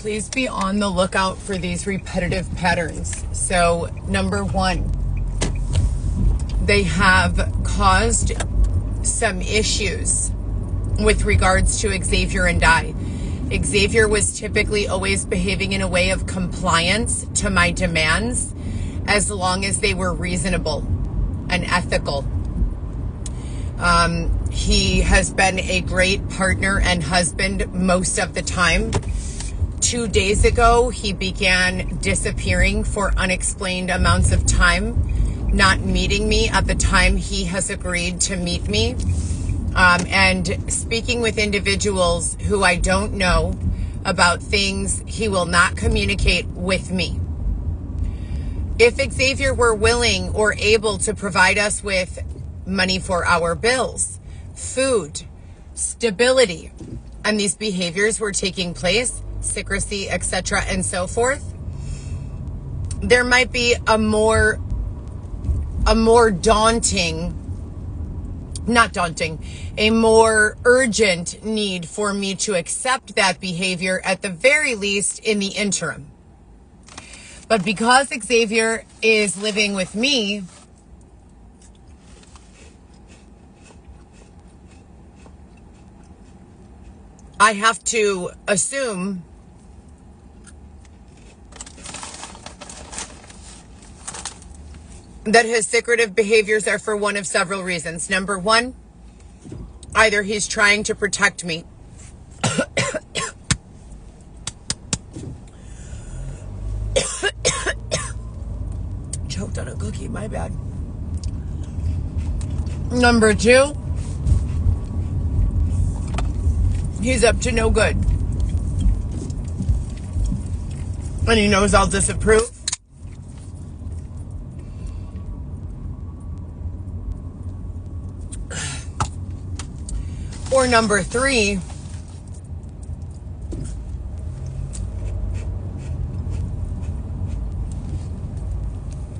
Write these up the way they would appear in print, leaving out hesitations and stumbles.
please be on the lookout for these repetitive patterns. So, number one, they have caused some issues with regards to Xavier and I. Xavier was typically always behaving in a way of compliance to my demands, as long as they were reasonable and ethical. He has been a great partner and husband most of the time. 2 days ago, he began disappearing for unexplained amounts of time, not meeting me at the time he has agreed to meet me, and speaking with individuals who I don't know about things he will not communicate with me. If Xavier were willing or able to provide us with money for our bills, food, stability, and these behaviors were taking place, secrecy, etc., and so forth, there might be a more urgent need for me to accept that behavior, at the very least in the interim. But because Xavier is living with me, I have to assume that his secretive behaviors are for one of several reasons. Number one, either he's trying to protect me choked on a cookie, my bad. Number two, he's up to no good. And he knows I'll disapprove. Or number three,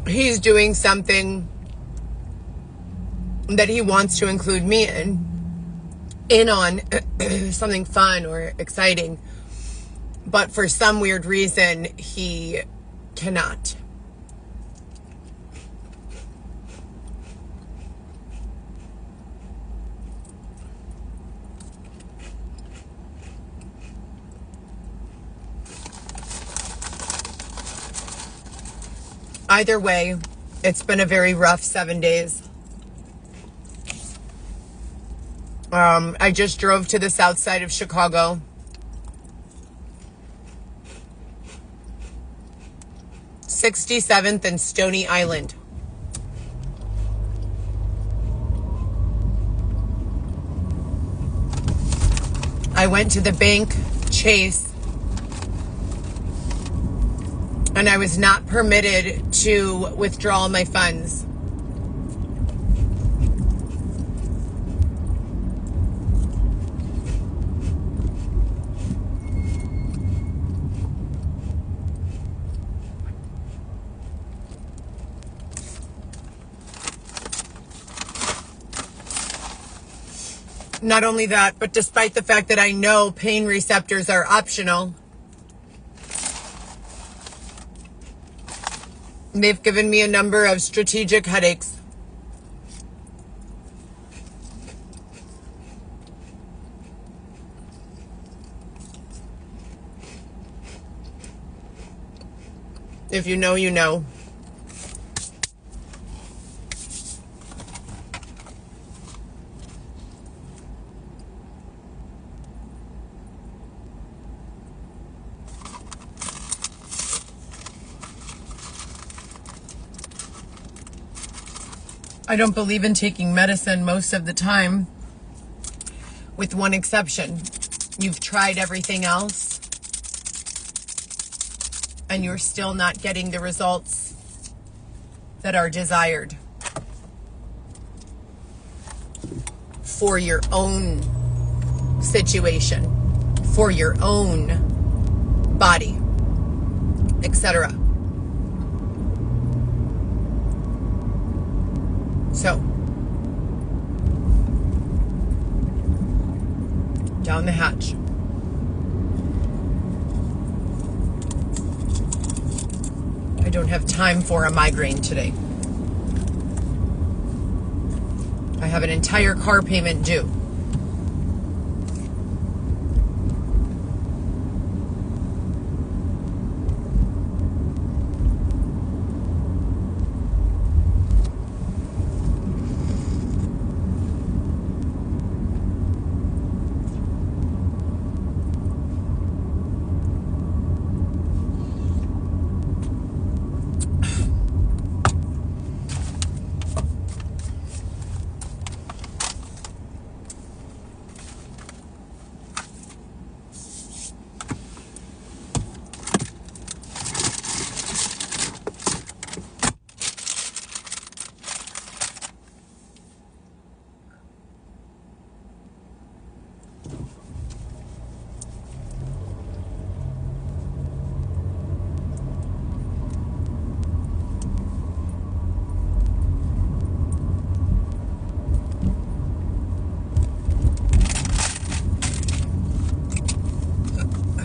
he's doing something that he wants to include me in on, something fun or exciting, but for some weird reason he cannot. Either way, it's been a very rough 7 days. I just drove to the south side of Chicago. (67th and Stony Island). I went to the bank, Chase, and I was not permitted to withdraw my funds. Not only that, but despite the fact that I know pain receptors are optional, they've given me a number of strategic headaches. If you know, you know. I don't believe in taking medicine most of the time, with one exception. You've tried everything else, and you're still not getting the results that are desired for your own situation, for your own body, etc. So, down the hatch. don't have time for a migraine today. I have an entire car payment due.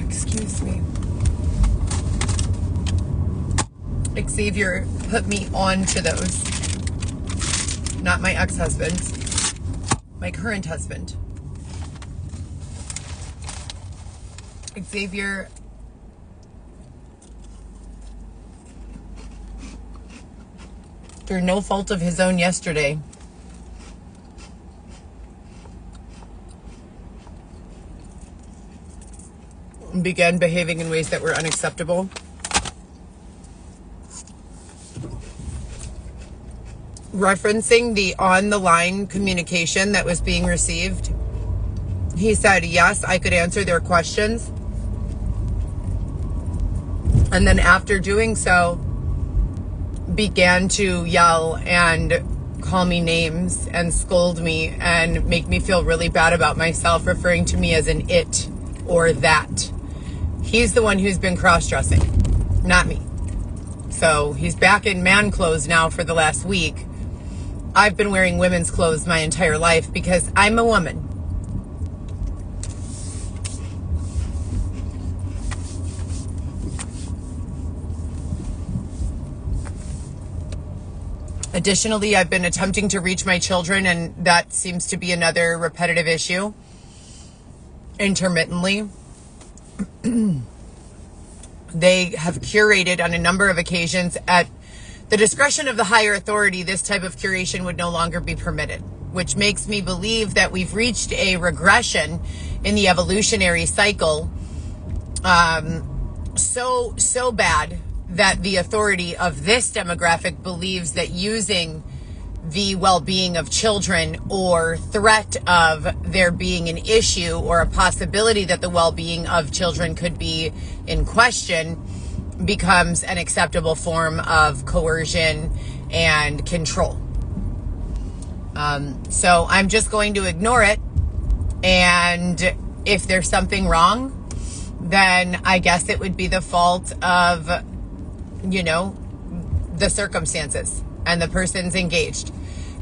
Excuse me. Xavier put me on to those. Not my ex-husband. My current husband. Xavier through no fault of his own yesterday began behaving in ways that were unacceptable. Referencing the on-the-line communication that was being received, he said, yes, I could answer their questions. And then after doing so, began to yell and call me names and scold me and make me feel really bad about myself, referring to me as an it or that. He's the one who's been cross-dressing, not me. So he's back in man clothes now for the last week. I've been wearing women's clothes my entire life because I'm a woman. Additionally, I've been attempting to reach my children, and that seems to be another repetitive issue. Intermittently. They have curated on a number of occasions at the discretion of the higher authority. This type of curation would no longer be permitted, which makes me believe that we've reached a regression in the evolutionary cycle so bad that the authority of this demographic believes that using the well-being of children or threat of there being an issue or a possibility that the well-being of children could be in question becomes an acceptable form of coercion and control. So I'm just going to ignore it. And if there's something wrong, then I guess it would be the fault of, the circumstances and the person's engaged,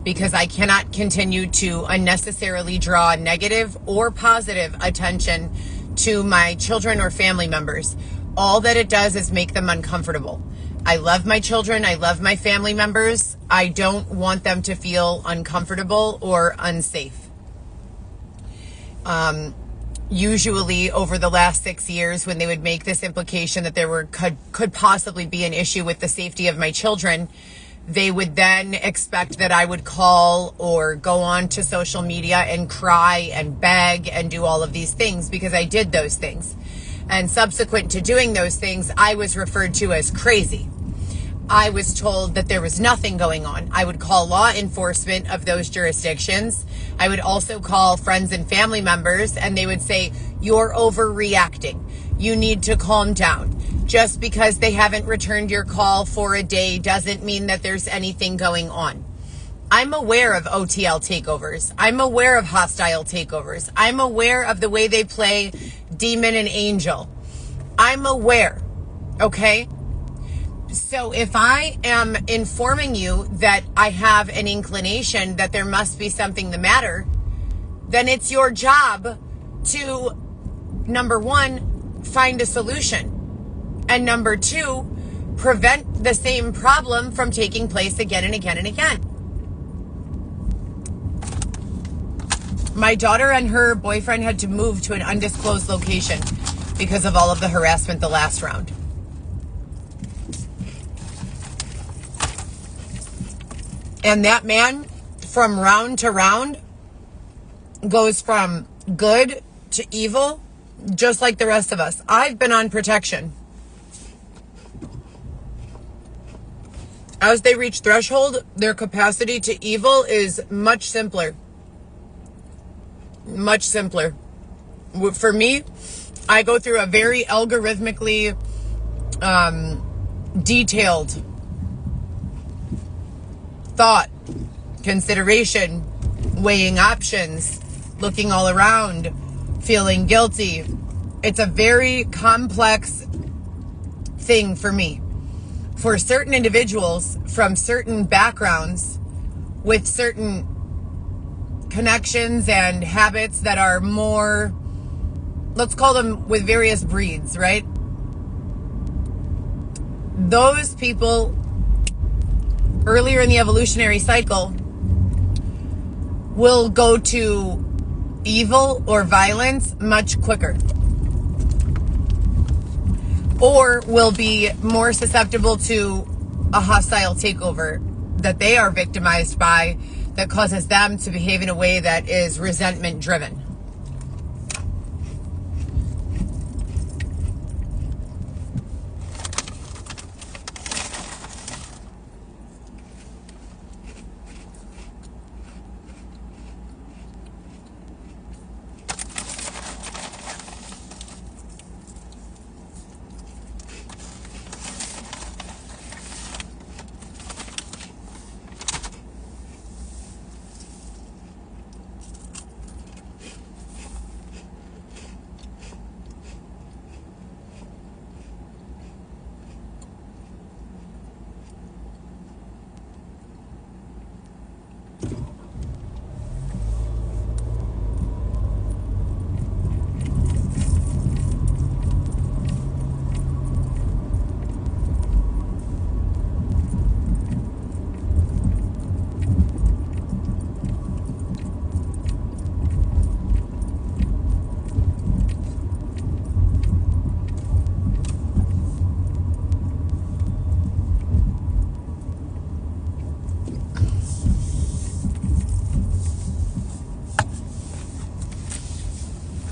because I cannot continue to unnecessarily draw negative or positive attention to my children or family members. All that it does is make them uncomfortable. I love my children. I love my family members. I don't want them to feel uncomfortable or unsafe. Usually over the last 6 years, when they would make this implication that there could possibly be an issue with the safety of my children, they would then expect that I would call or go on to social media and cry and beg and do all of these things, because I did those things. And subsequent to doing those things, I was referred to as crazy. I was told that there was nothing going on. I would call law enforcement of those jurisdictions. I would also call friends and family members, and they would say, you're overreacting. You need to calm down. Just because they haven't returned your call for a day doesn't mean that there's anything going on. I'm aware of OTL takeovers. I'm aware of hostile takeovers. I'm aware of the way they play demon and angel. I'm aware, okay? So if I am informing you that I have an inclination that there must be something the matter, then it's your job to, number one, find a solution. And number two, prevent the same problem from taking place again and again and again. My daughter and her boyfriend had to move to an undisclosed location because of all of the harassment the last round. And that man, from round to round, goes from good to evil, just like the rest of us. I've been on protection. As they reach threshold, their capacity to evil is much simpler. Much simpler. For me, I go through a very algorithmically detailed thought, consideration, weighing options, looking all around, feeling guilty. It's a very complex thing for me. For certain individuals from certain backgrounds with certain connections and habits that are more, let's call them with various breeds, right? Those people earlier in the evolutionary cycle will go to evil or violence much quicker, or will be more susceptible to a hostile takeover that they are victimized by, that causes them to behave in a way that is resentment driven.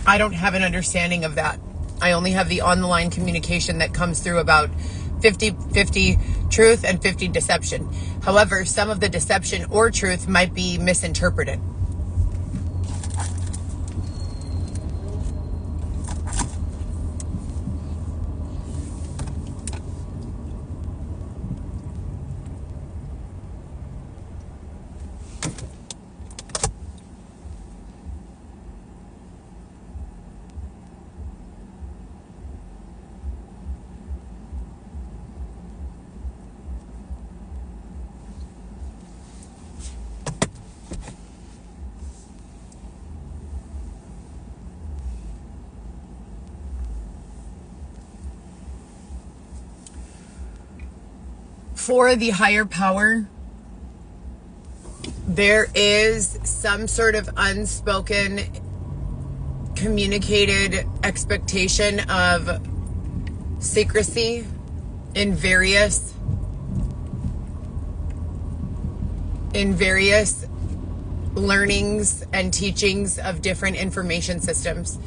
I don't have an understanding of that. I only have the on-the-line communication that comes through about 50-50 truth and 50 deception. However, some of the deception or truth might be misinterpreted. For the higher power, there is some sort of unspoken, communicated expectation of secrecy in various learnings and teachings of different information systems.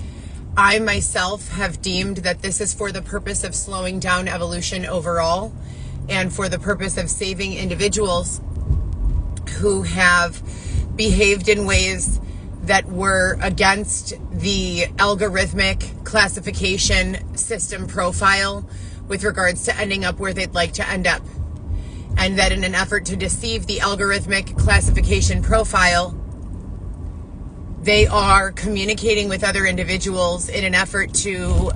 I myself have deemed that this is for the purpose of slowing down evolution overall, and for the purpose of saving individuals who have behaved in ways that were against the algorithmic classification system profile with regards to ending up where they'd like to end up. And that in an effort to deceive the algorithmic classification profile, they are communicating with other individuals in an effort to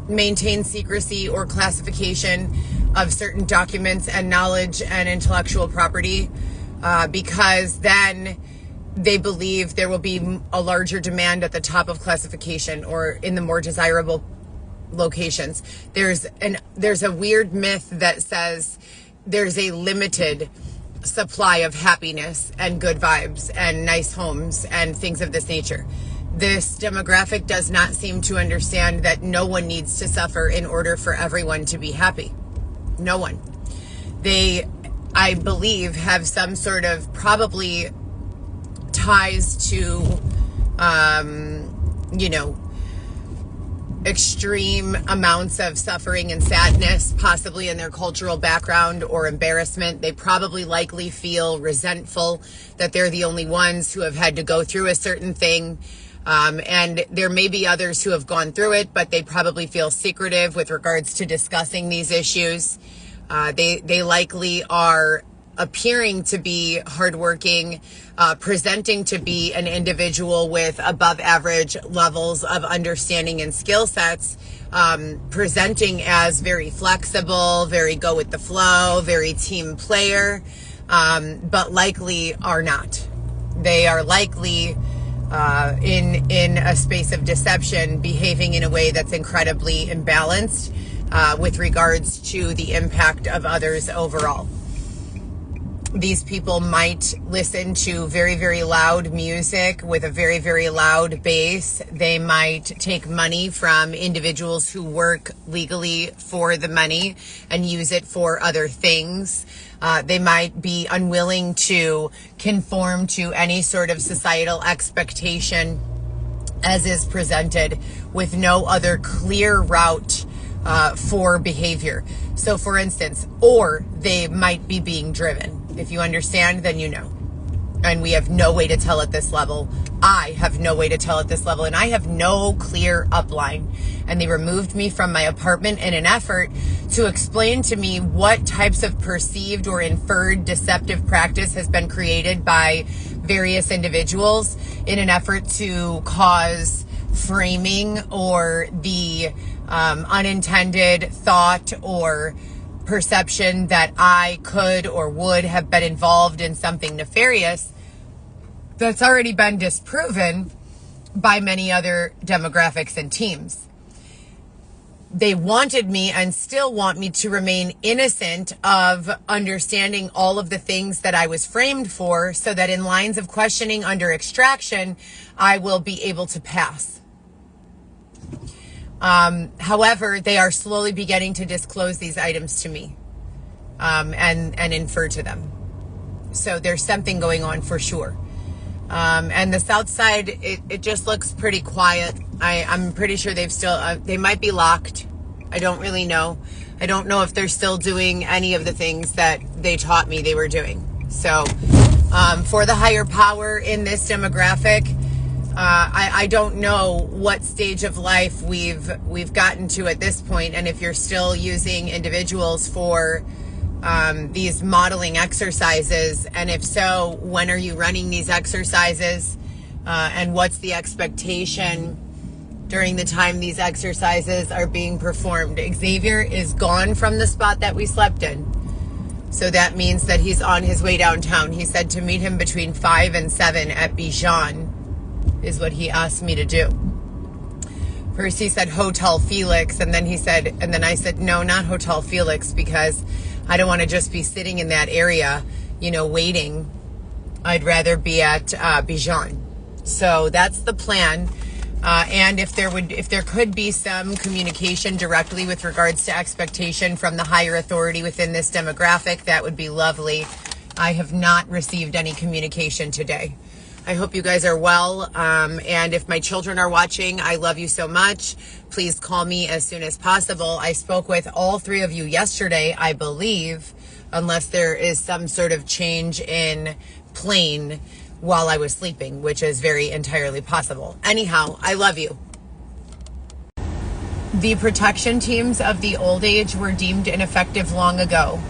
maintain secrecy or classification of certain documents and knowledge and intellectual property, because then they believe there will be a larger demand at the top of classification or in the more desirable locations. There's a weird myth that says there's a limited supply of happiness and good vibes and nice homes and things of this nature. This demographic does not seem to understand that no one needs to suffer in order for everyone to be happy. No one. They, I believe, have some sort of probably ties to, extreme amounts of suffering and sadness, possibly in their cultural background, or embarrassment. They probably likely feel resentful that they're the only ones who have had to go through a certain thing. And there may be others who have gone through it, but they probably feel secretive with regards to discussing these issues. They likely are appearing to be hardworking, presenting to be an individual with above average levels of understanding and skill sets, presenting as very flexible, very go with the flow, very team player, but likely are not. They are likely in a space of deception, behaving in a way that's incredibly imbalanced with regards to the impact of others overall. These people might listen to very, very loud music with a very, very loud bass. They might take money from individuals who work legally for the money and use it for other things. They might be unwilling to conform to any sort of societal expectation as is presented, with no other clear route for behavior. So for instance, or they might be being driven. If you understand, then you know. And we have no way to tell at this level. I have no way to tell at this level, and I have no clear upline. And they removed me from my apartment in an effort to explain to me what types of perceived or inferred deceptive practice has been created by various individuals in an effort to cause framing or the unintended thought or perception that I could or would have been involved in something nefarious that's already been disproven by many other demographics and teams. They wanted me and still want me to remain innocent of understanding all of the things that I was framed for, so that in lines of questioning under extraction, I will be able to pass. However, they are slowly beginning to disclose these items to me and infer to them. So there's something going on for sure. And the South Side, it just looks pretty quiet. I'm pretty sure they might be locked. I don't really know. I don't know if they're still doing any of the things that they taught me they were doing. So for the higher power in this demographic, I don't know what stage of life we've gotten to at this point, and if you're still using individuals for these modeling exercises, and if so, when are you running these exercises, and what's the expectation during the time these exercises are being performed? Xavier is gone from the spot that we slept in, so that means that he's on his way downtown. He said to meet him between 5 and 7 at Bijan is what he asked me to do. First he said Hotel Felix, and then I said, no, not Hotel Felix, because I don't want to just be sitting in that area, waiting. I'd rather be at Bijan. So that's the plan. And if there could be some communication directly with regards to expectation from the higher authority within this demographic, that would be lovely. I have not received any communication today. I hope you guys are well. And if my children are watching, I love you so much. Please call me as soon as possible. I spoke with all 3 of you yesterday, I believe, unless there is some sort of change in plane while I was sleeping, which is very entirely possible. Anyhow, I love you. The protection teams of the old age were deemed ineffective long ago.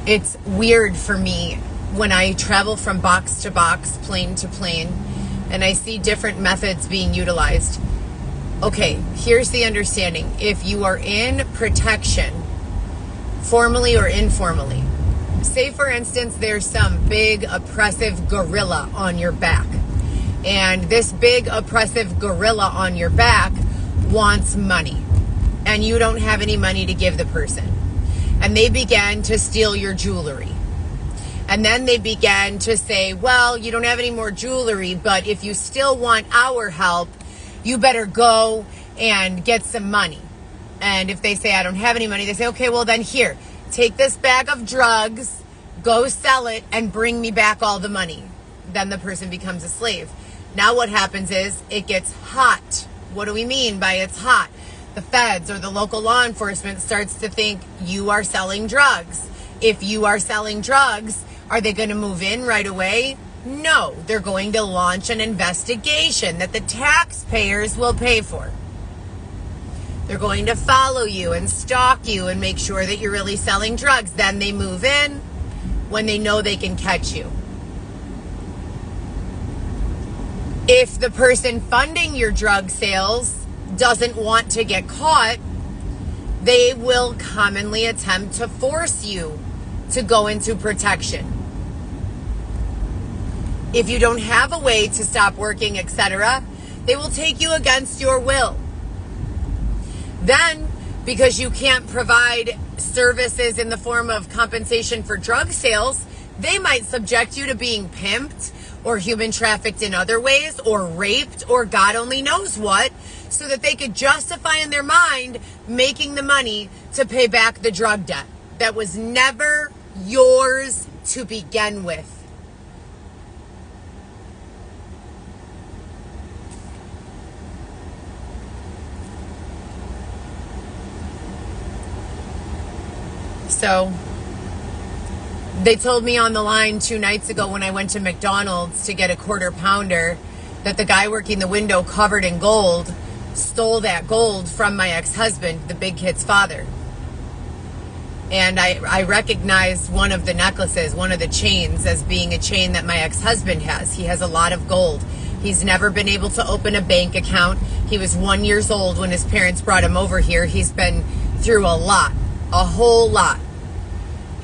It's weird for me when I travel from box to box, plane to plane, and I see different methods being utilized. Okay, here's the understanding. If you are in protection, formally or informally, say for instance, there's some big oppressive gorilla on your back, and this big oppressive gorilla on your back wants money. and you don't have any money to give the person. And they began to steal your jewelry. And then they began to say, well, you don't have any more jewelry, but if you still want our help, you better go and get some money. And if they say, I don't have any money, they say, okay, well then here, take this bag of drugs, go sell it, and bring me back all the money. Then the person becomes a slave. Now what happens is it gets hot. What do we mean by it's hot? The feds or the local law enforcement starts to think you are selling drugs. If you are selling drugs, are they going to move in right away? No, they're going to launch an investigation that the taxpayers will pay for. They're going to follow you and stalk you and make sure that you're really selling drugs. Then they move in when they know they can catch you. If the person funding your drug sales doesn't want to get caught, they will commonly attempt to force you to go into protection. If you don't have a way to stop working, etc., they will take you against your will. Then, because you can't provide services in the form of compensation for drug sales, they might subject you to being pimped or human trafficked in other ways or raped or God only knows what, so that they could justify in their mind making the money to pay back the drug debt that was never yours to begin with. So they told me on the line 2 nights ago when I went to McDonald's to get a quarter pounder that the guy working the window covered in gold stole that gold from my ex-husband, the big kid's father. And I recognized one of the necklaces, one of the chains, as being a chain that my ex-husband has. He has a lot of gold. He's never been able to open a bank account. He was 1 year old when his parents brought him over here. He's been through a lot, a whole lot.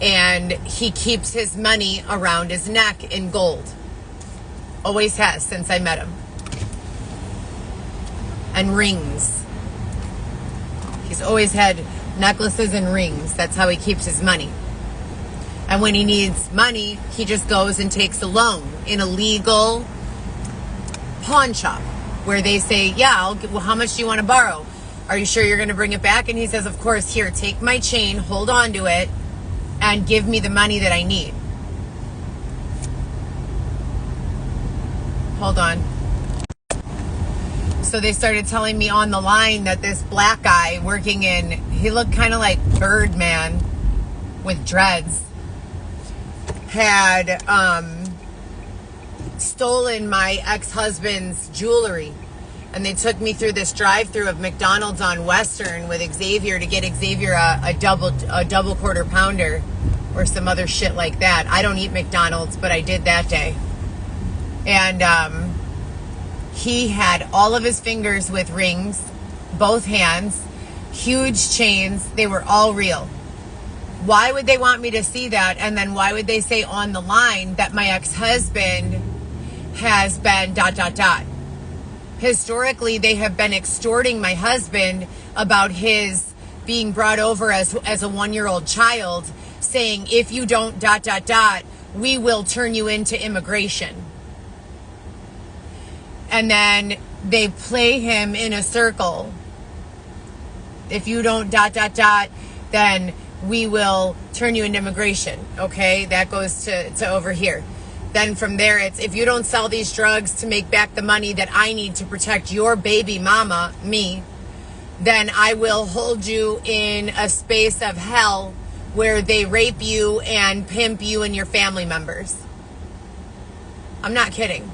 And he keeps his money around his neck in gold. Always has since I met him. And rings. He's always had necklaces and rings. That's how he keeps his money. And when he needs money, he just goes and takes a loan in a legal pawn shop where they say, yeah, well, how much do you want to borrow? Are you sure you're going to bring it back? And he says, of course, here, take my chain, hold on to it, and give me the money that I need. Hold on. So they started telling me on the line that this black guy working in, he looked kind of like Birdman with dreads, had stolen my ex-husband's jewelry. And they took me through this drive-through of McDonald's on Western with Xavier to get Xavier a double quarter pounder or some other shit like that. I don't eat McDonald's, but I did that day. And he had all of his fingers with rings, both hands, huge chains. They were all real. Why would they want me to see that? And then why would they say on the line that my ex-husband has been ... Historically, they have been extorting my husband about his being brought over as a 1-year-old child, saying, if you don't ... we will turn you into immigration. And then they play him in a circle. If you don't ... then we will turn you into immigration. Okay, that goes to over here. Then from there, it's, if you don't sell these drugs to make back the money that I need to protect your baby mama, me, then I will hold you in a space of hell where they rape you and pimp you and your family members. I'm not kidding.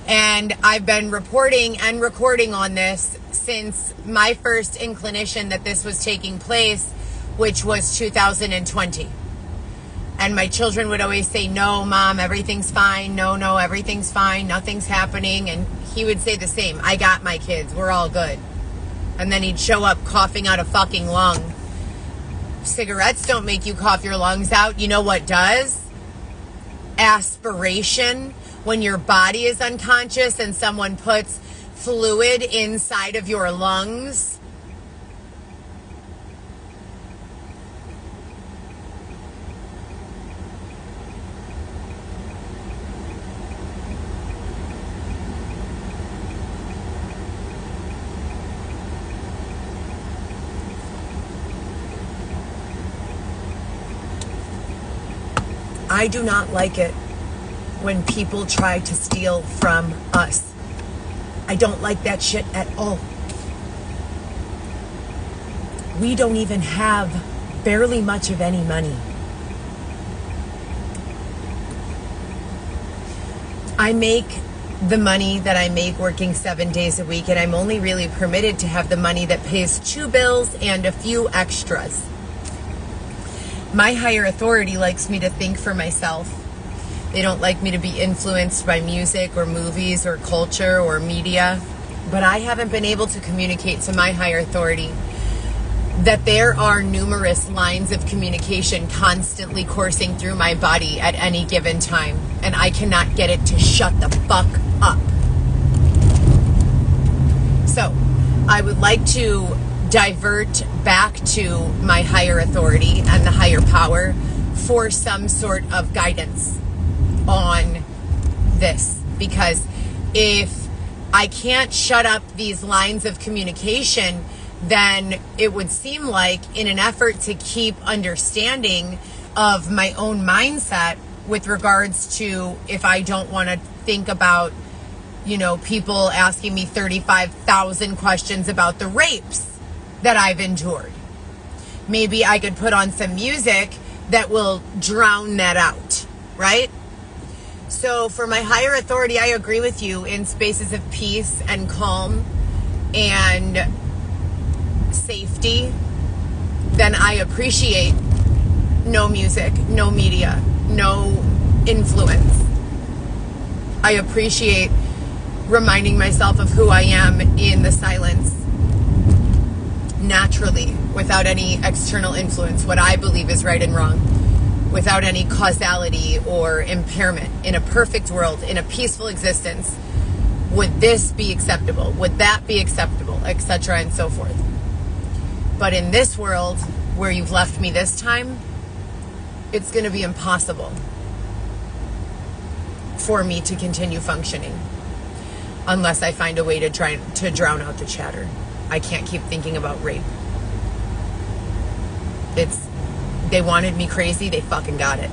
And I've been reporting and recording on this since my first inclination that this was taking place, which was 2020. And my children would always say, no, Mom, everything's fine. No, everything's fine. Nothing's happening. And he would say the same. I got my kids. We're all good. And then he'd show up coughing out a fucking lung. Cigarettes don't make you cough your lungs out. You know what does? Aspiration. When your body is unconscious and someone puts fluid inside of your lungs, I do not like it when people try to steal from us. I don't like that shit at all. We don't even have barely much of any money. I make the money that I make working 7 days a week, and I'm only really permitted to have the money that pays 2 bills and a few extras. My higher authority likes me to think for myself. They don't like me to be influenced by music or movies or culture or media, but I haven't been able to communicate to my higher authority that there are numerous lines of communication constantly coursing through my body at any given time, and I cannot get it to shut the fuck up. So, I would like to divert back to my higher authority and the higher power for some sort of guidance on this, because if I can't shut up these lines of communication, then it would seem like, in an effort to keep understanding of my own mindset with regards to if I don't want to think about, people asking me 35,000 questions about the rapes that I've endured, maybe I could put on some music that will drown that out, right? So for my higher authority, I agree with you in spaces of peace and calm and safety, then I appreciate no music, no media, no influence. I appreciate reminding myself of who I am in the silence, naturally, without any external influence, what I believe is right and wrong, without any causality or impairment. In a perfect world, in a peaceful existence, would this be acceptable? Would that be acceptable? Etc. and so forth. But in this world, where you've left me this time, it's going to be impossible for me to continue functioning unless I find a way to try to drown out the chatter. I can't keep thinking about rape. They wanted me crazy, they fucking got it.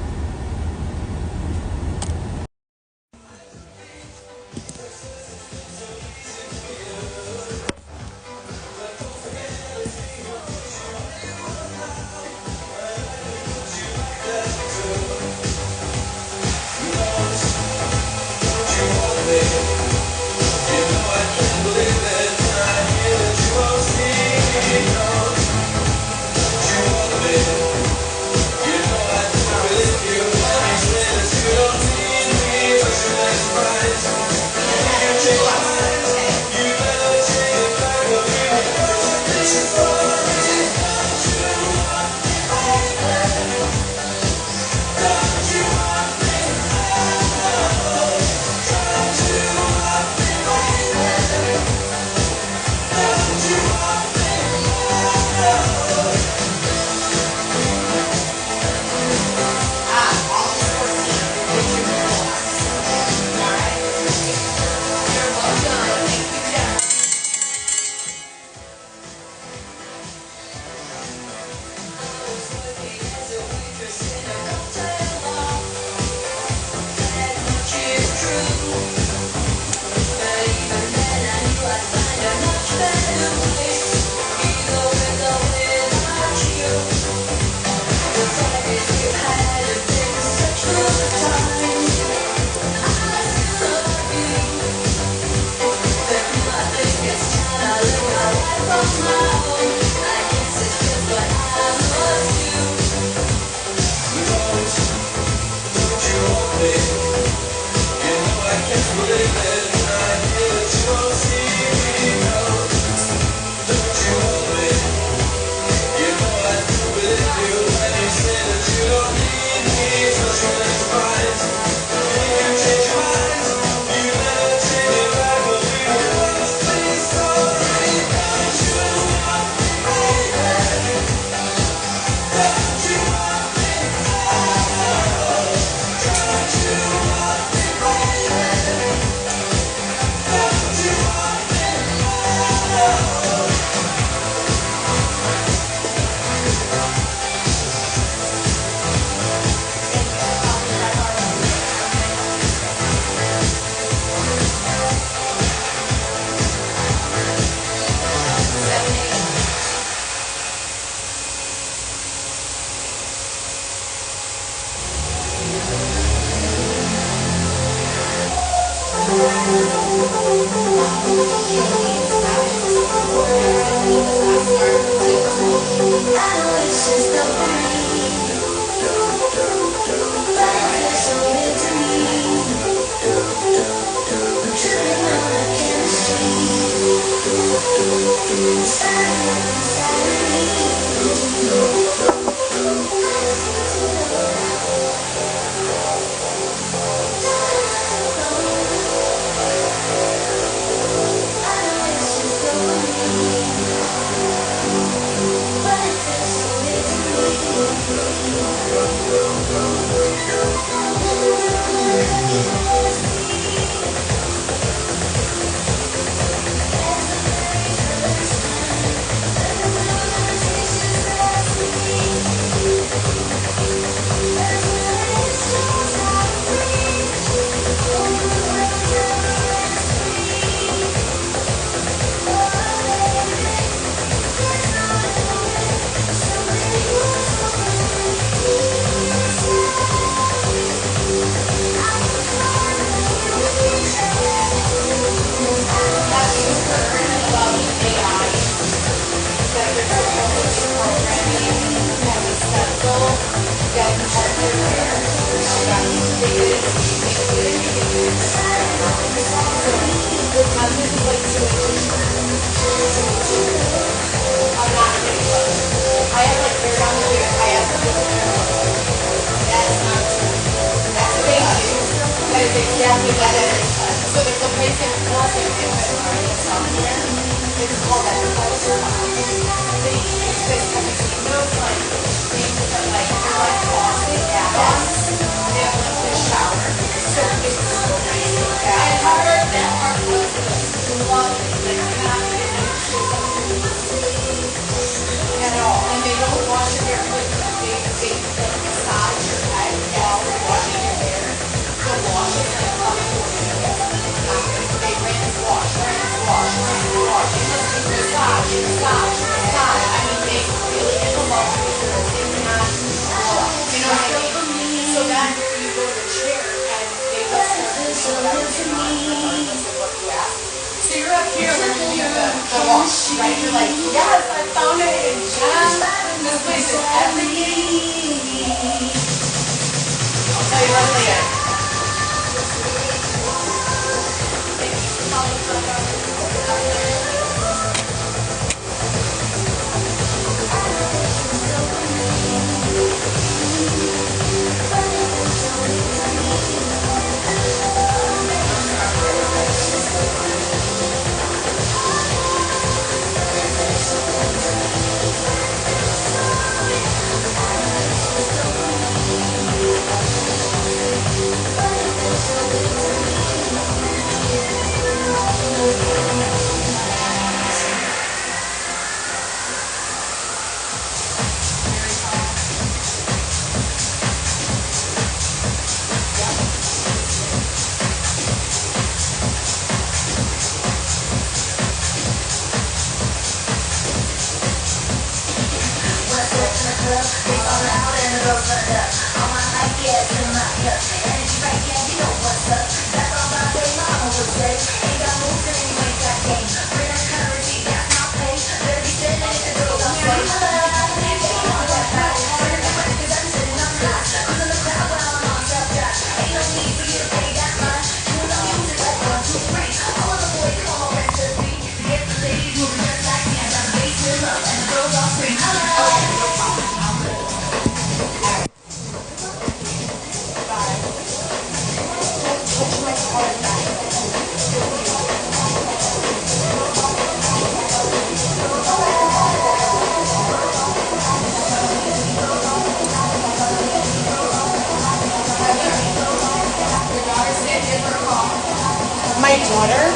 My daughter,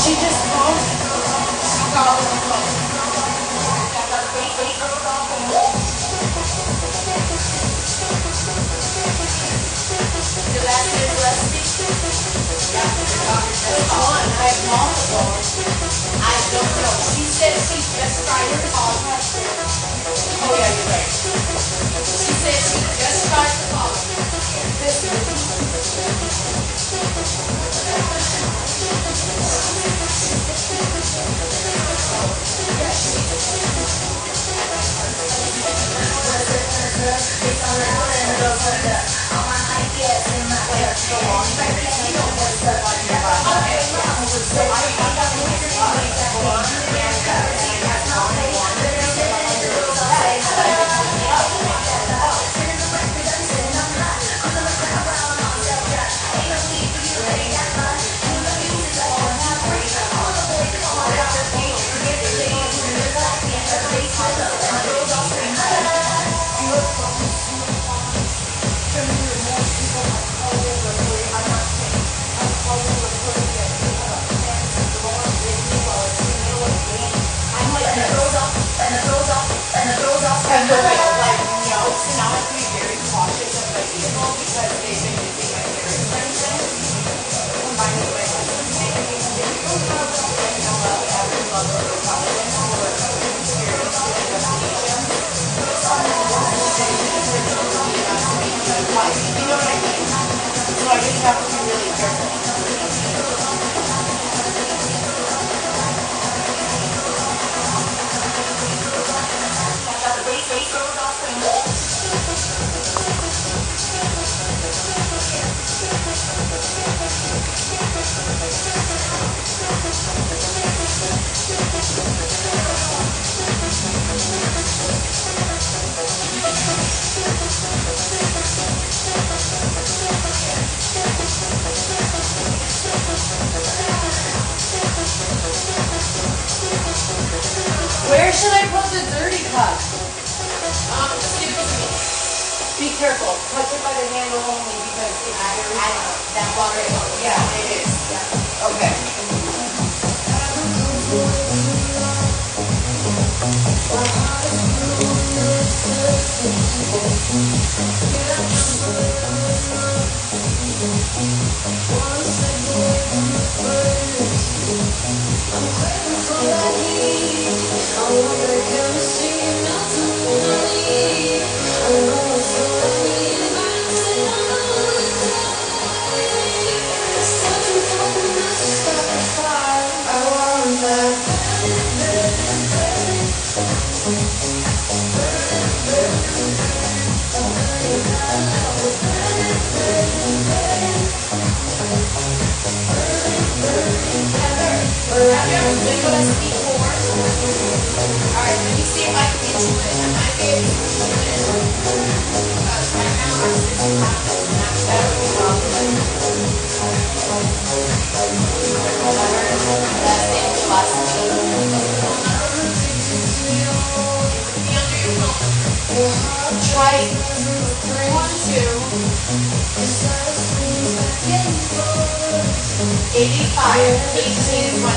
she just called. She called on the phone. Your last name is Gillespie? Yeah, just one. I have multiple. I don't know. She said she just tried to call. Oh yeah, you're right. She said she just tried to call. This Where should I put the dirty cup? Just give it to me. Be careful. Touch it by the handle only because it's very That's already. Yeah, it is. Yeah. Okay. Try 3, 1, 2. 85, 18, 20.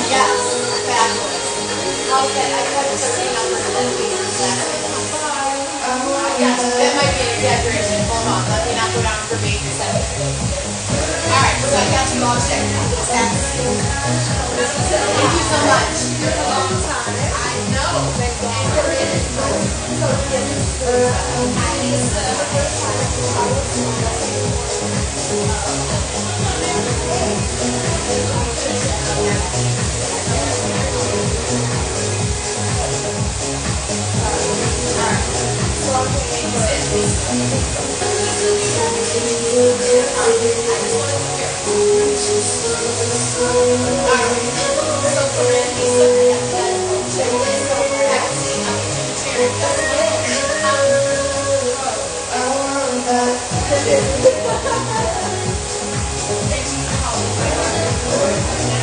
Yes, fabulous. Okay, I cut 30 numbers and yes, that might be an exaggeration. Hold on, let me not go down for me for a second. Alright, so I got you all checked out. Thank you so much. I know.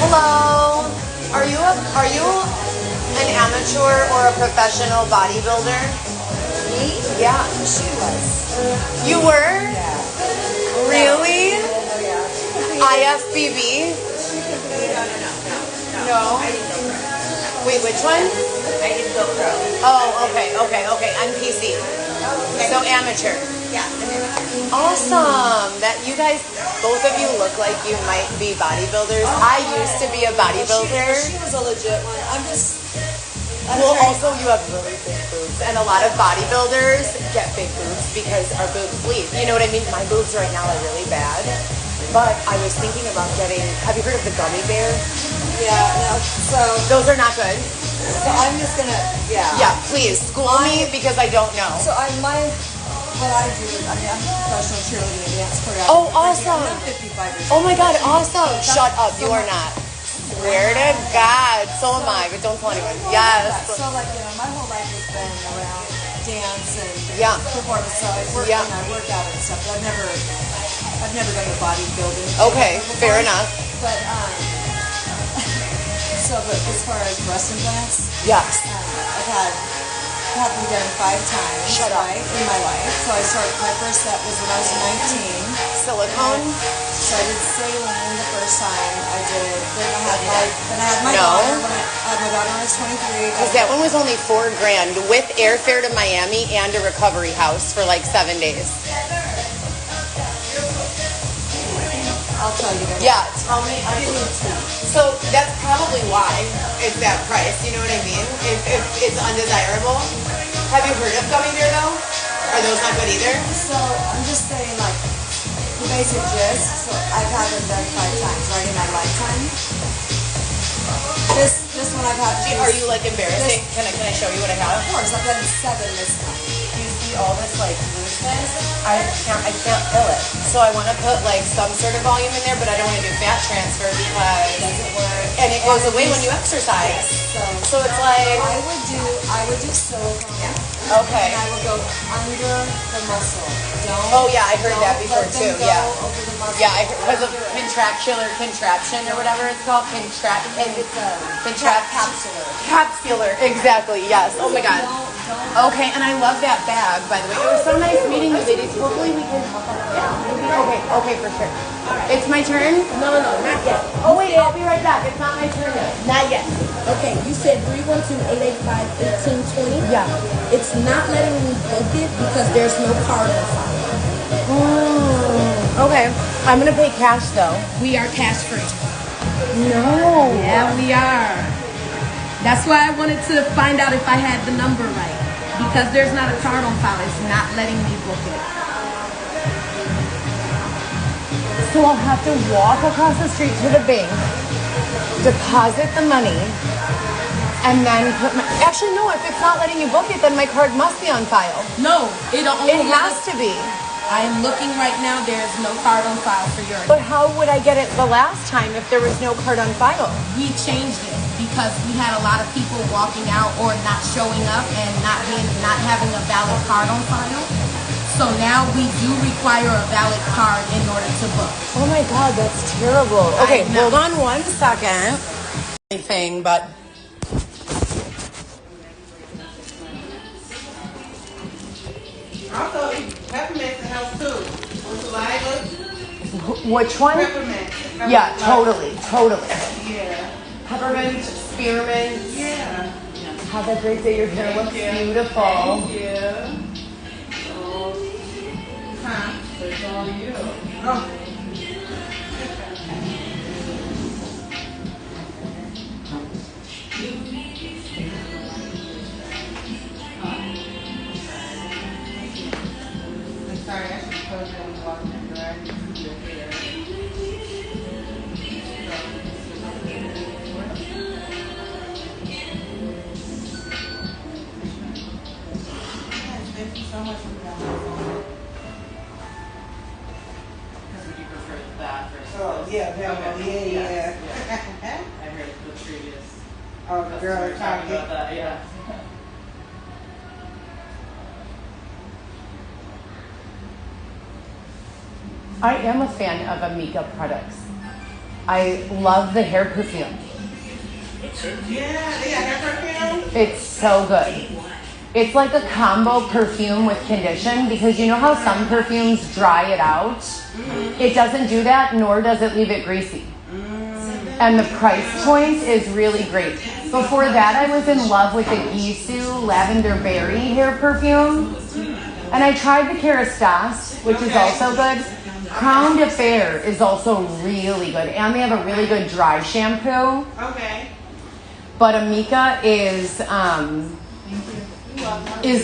Hello. Are you an amateur or a professional bodybuilder? Me? Yeah. She was. You were? Yeah. Really? Oh, yeah. IFBB? No. No. Wait, which one? I did GoPro. Oh, okay. NPC. Okay. So amateur. Yeah. Awesome. That you guys, both of you look like you might be bodybuilders. I used to be a bodybuilder. She was a legit one. Well, also you have really big boobs, and a lot of bodybuilders get big boobs because our boobs bleed. You know what I mean? My boobs right now are really bad. But I was thinking about getting, have you heard of the gummy bear? Yeah, no. So Those are not good. I'm just gonna, yeah. Yeah, please, school me because I don't know. So what I do, I mean, I'm a professional cheerleading and dance choreographer. Oh, awesome. I'm 55 years Oh old. my God, awesome. Shut up, So you are not. Swear to God. So am I, but don't tell anyone. Yes. So like, my whole life has been around dance and Yeah. performance. So I work Yeah. and I work out and stuff. But I've never done the bodybuilding. Okay, fair enough. But but as far as breast implants, Yes. I've had them done 5 times. Shut up. Right, in my life. So I started. My first set was when I was 19. Silicone? So I did saline the first time. I did. Then I had my No. daughter. When I had my daughter when I was 23. Because that one was only $4,000 with airfare to Miami and a recovery house for like 7 days. I'll tell you. Yeah, tell me. So that's probably why it's that price. You know what I mean? If it's undesirable. Have you heard of gummy bear though? Are those not good either? So I'm just saying, like, the basic gist. So I've had them done 5 times, right, in my lifetime. This one I've had to do. Are you like embarrassing? Can I show you what I have? Of course, I've done 7 this time. You see all this like looseness? I can't feel it. So I want to put like some sort of volume in there, but I don't want to do fat transfer because It doesn't work. and it goes away when you exercise. So it's like I would do silicone. okay. And I would go under the muscle. Oh yeah, I heard that before let them too. go Yeah. over the muscle. Yeah, I heard because of contraction or whatever it's called. It's a capsular. Capsular, exactly, yes. Oh my God. Okay, and I love that bag, by the way. It was so nice meeting you ladies. Hopefully we can, okay, for sure. It's my turn? No, not yet. Oh wait, I'll be right back. It's not my turn yet. Not yet. Okay, you said 312-885-1820. Yeah. It's not letting me book it because there's no card on file. Okay, I'm gonna pay cash though. We are cash free. No. Yeah, we are. That's why I wanted to find out if I had the number right. Because there's not a card on file, it's not letting me book it. So I'll have to walk across the street to the bank, deposit the money, and then put my... Actually, no, if it's not letting you book it, then my card must be on file. No, it only It has to be. I am looking right now, there's no card on file for your But how would I get it the last time if there was no card on file? We changed it because we had a lot of people walking out or not showing up and not having a valid card on file. So now we do require a valid card in order to book. Oh my God, that's terrible. Okay, I know. hold on 1 second. Anything, but... Also, peppermint helps too. With saliva, Which one? peppermint. Yeah, totally. Yeah. Peppermint, spearmint. Yeah. Have a great day. Your hair looks beautiful. Thank you. Huh? So it's all you. Oh. I'm sorry, I should close it and walk in direction to your hair. Thank you so much for that. Would you prefer that versus Oh, this? yeah, that one, Okay, yeah. yes. I heard the previous Oh, the girl customer talking talking. about that, yeah. I am a fan of Amika products. I love the hair perfume. Yeah, they got hair perfume? It's so good. It's like a combo perfume with condition because you know how some perfumes dry it out? It doesn't do that, nor does it leave it greasy. And the price point is really great. Before that, I was in love with the Gisou Lavender Berry hair perfume. And I tried the Kerastase, which is also good. Crown de Fer is also really good. And they have a really good dry shampoo. Okay. But Amika is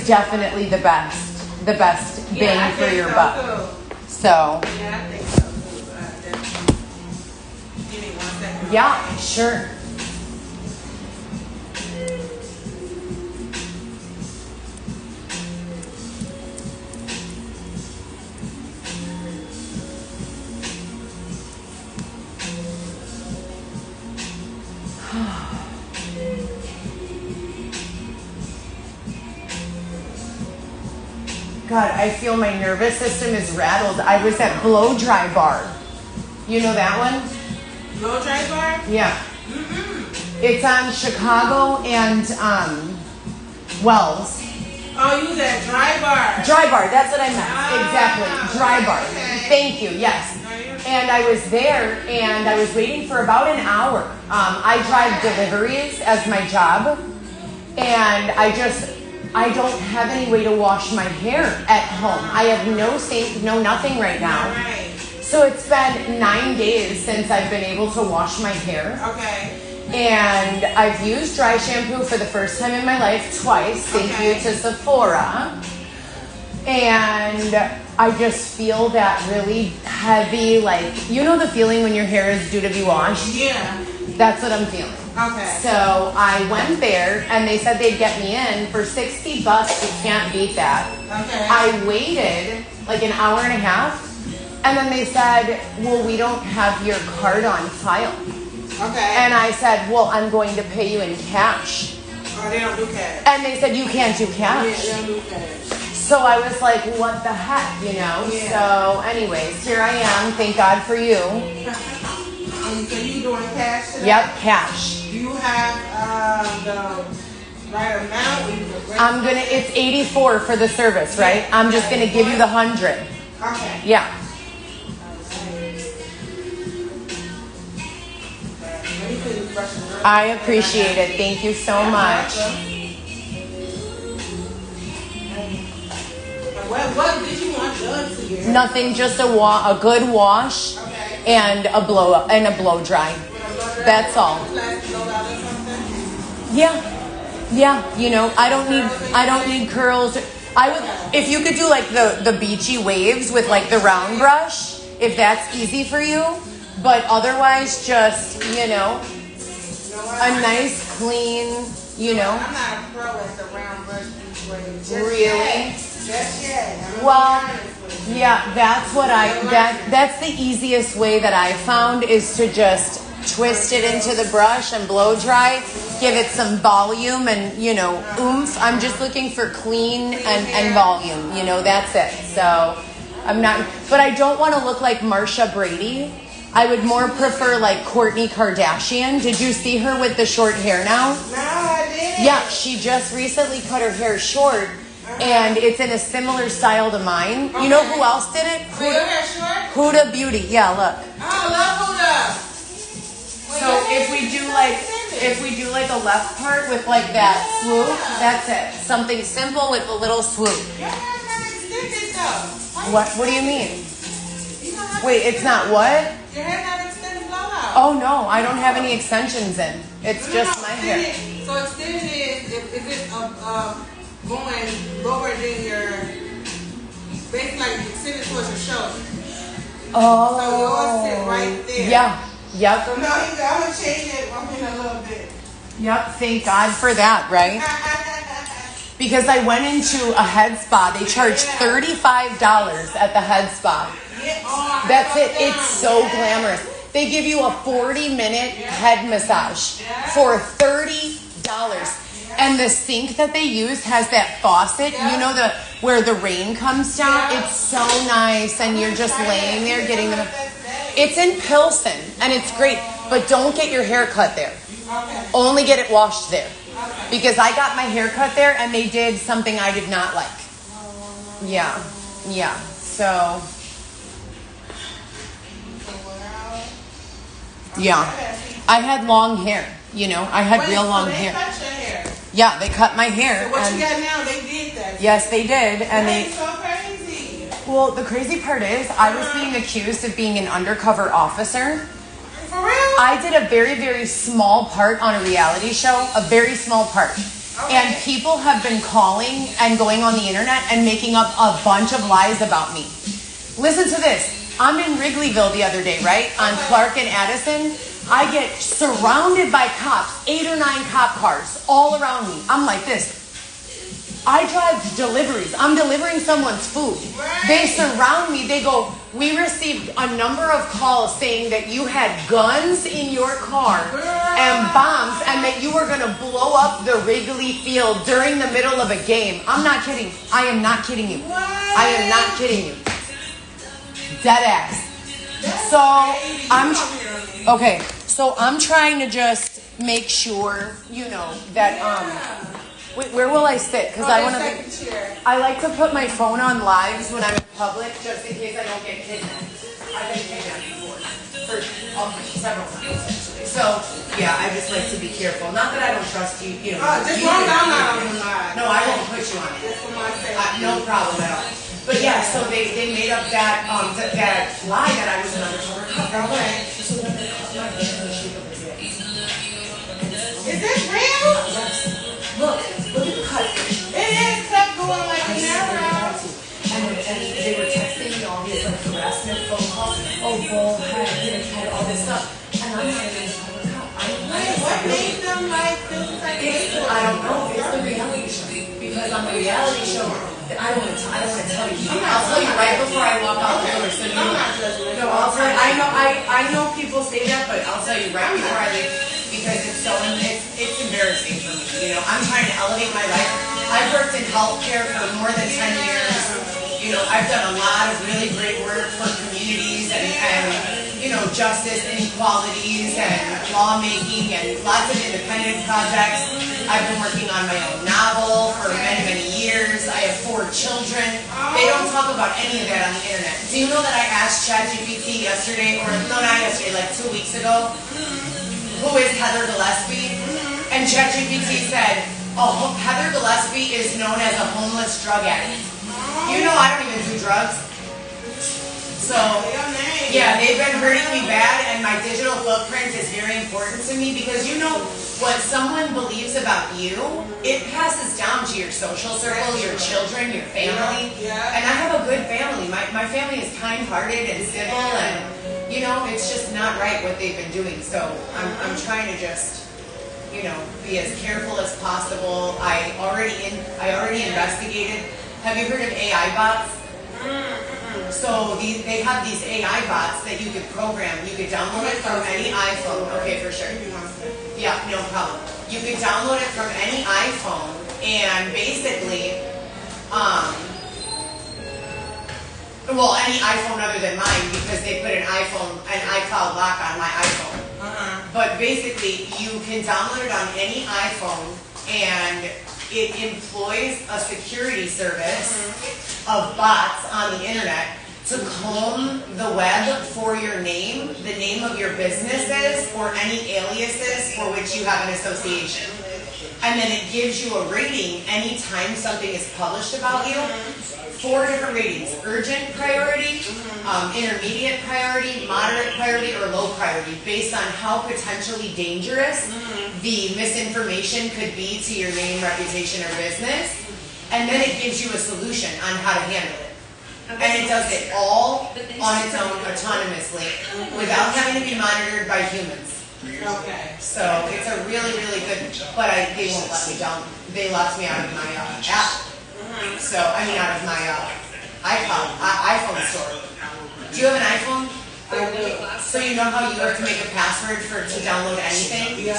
definitely the best bang for your buck. So Yeah, I think so too. Yeah, sure. God, I feel my nervous system is rattled. I was at Blow Dry Bar. You know that one? Blow dry bar? Yeah. Mm-hmm. It's on Chicago and Wells. Oh, you said dry bar. Dry Bar, that's what I meant. Ah, Exactly. Dry Bar. okay. Thank you, yes. And I was there and I was waiting for about an hour. I drive deliveries as my job. And I don't have any way to wash my hair at home. I have no sink, no nothing right now. Right. So it's been 9 days since I've been able to wash my hair. Okay. And I've used dry shampoo for the first time in my life twice. Thank you to Sephora. And I just feel that really heavy, like, you know the feeling when your hair is due to be washed? Yeah. That's what I'm feeling. Okay. So I went there and they said they'd get me in for $60. You can't beat that. Okay. I waited like an hour and a half and then they said, well, we don't have your card on file. Okay. And I said, well, I'm going to pay you in cash. Oh, they don't do cash. And they said, you can't do cash. Yeah, they don't do cash. So I was like, what the heck, you know? Yeah. So anyways, here I am. Thank God for you. So you doing cash today? Yep, cash. Do you have the right amount? Or you It's 84 for the service, right? I'm just gonna give you the 100. Okay. Yeah. Let me put this brush in real I appreciate it. Thank you so much. What did you want done to your hair? Nothing, just a good wash and a blow dry. That's all. Yeah. You know, I don't need curls. I would, if you could do like the beachy waves with like the round brush, if that's easy for you. But otherwise, just, you know, a nice clean, you know. I'm not a pro at the round brush beach wave. Really? Just yet. Well, yeah, that's the easiest way that I found is to just twist it into the brush and blow dry, give it some volume and, you know, oomph. I'm just looking for clean and volume, you know, that's it. So I'm not, but I don't want to look like Marsha Brady. I would more prefer like Kourtney Kardashian. Did you see her with the short hair now? No, I didn't. Yeah, she just recently cut her hair short. And it's in a similar style to mine. You know who else did it? Wait, your hair short? Huda Beauty. Yeah, look. Oh, I love Huda. So if we do like a left part with like that swoop, that's it. Something simple with a little swoop. Your hair's not extended though. What do you mean? You don't have Wait, it's not what? Your hair's not extended blowout. Oh no, I don't have any extensions in. It's just my hair. So extended is it going lower than your, basically like extended towards your shoulder. Oh. So yours sit right there. Yeah. Yep. So no, I'm gonna change it a little bit. Yep. Thank God for that, right? Because I went into a head spa. They charge $35 at the head spa. That's it. It's so glamorous. They give you a 40-minute head massage for $30. And the sink that they use has that faucet, you know, where the rain comes down. It's so nice, and you're just laying there getting them. It's in Pilsen, and it's great, but don't get your hair cut there. Only get it washed there, because I got my hair cut there, and they did something I did not like. Yeah. So. Yeah, I had long hair. You know, I had real long hair. Cut your hair. Yeah, they cut my hair. So what you got now? They did that. Yes, they did, and That's so crazy. Well, the crazy part is, I was being accused of being an undercover officer. For real? I did a very, very small part on a reality show, a very small part. Okay. And people have been calling and going on the internet and making up a bunch of lies about me. Listen to this. I'm in Wrigleyville the other day, right? On Clark and Addison. I get surrounded by cops, 8 or 9 cop cars all around me. I'm like this. I drive deliveries. I'm delivering someone's food. They surround me. They go, we received a number of calls saying that you had guns in your car and bombs and that you were going to blow up the Wrigley Field during the middle of a game. I'm not kidding. I am not kidding you. I am not kidding you. Dead ass. So I'm trying to just make sure, that, wait, where will I sit? Because I want to. I like to put my phone on lives when I'm in public, just in case I don't get kidnapped. I've been kidnapped before, for several times actually. So yeah, I just like to be careful. Not that I don't trust you. Just long down on the line. No, I won't put you on it. Just for my sake. No problem at all. But yeah, so they made up that lie that I was an undercover cop. Okay. So then they cut my hand in the shape of a dick. Is this real? Yes. Look at the cut. It is kept going like an arrow. And they were texting me all these harassment phone calls. Oh, bullhead, all this stuff. And I'm not even a cop. What made them like this type of I don't know. It's the reality show. Because on the reality show, I don't want to tell you. I'll tell you right before I walk out the door. So I'm not judging. No, I'll tell you. I know people say that, but I'll tell you right before I leave. Because it's embarrassing for me. I'm trying to elevate my life. I've worked in healthcare for more than 10 years. I've done a lot of really great work for communities and justice inequalities and lawmaking and lots of independent projects. I've been working on my own novel for many, many years. I have 4 children. They don't talk about any of that on the internet. Do you know that I asked ChatGPT yesterday, or no, not yesterday, like 2 weeks ago, who is Heather Gillespie? And ChatGPT said, oh, Heather Gillespie is known as a homeless drug addict. I don't even do drugs. So, yeah, they've been hurting me bad, and my digital footprint is very important to me because what someone believes about you, it passes down to your social circle, your children, your family. And I have a good family. My family is kind-hearted and civil, and it's just not right what they've been doing. So I'm trying to just, be as careful as possible. I already investigated. Have you heard of AI bots? So they have these AI bots that you could program. You could download it from any iPhone. Okay, for sure. Yeah, no problem. You could download it from any iPhone, and basically, any iPhone other than mine, because they put an iCloud lock on my iPhone. But basically, you can download it on any iPhone, and it employs a security service of bots on the internet to comb the web for your name, the name of your businesses, or any aliases for which you have an association. And then it gives you a rating anytime something is published about you. 4 different ratings: urgent priority, intermediate priority, moderate priority, or low priority, based on how potentially dangerous the misinformation could be to your name, reputation, or business. And then it gives you a solution on how to handle it. And it does it all on its own autonomously without having to be monitored by humans. Okay. So it's a really, really good, but they won't let me down. They locked me out of my app. So, out of my iPhone store. Do you have an iPhone? I do. So you know how you have to make a password to download anything? Yeah.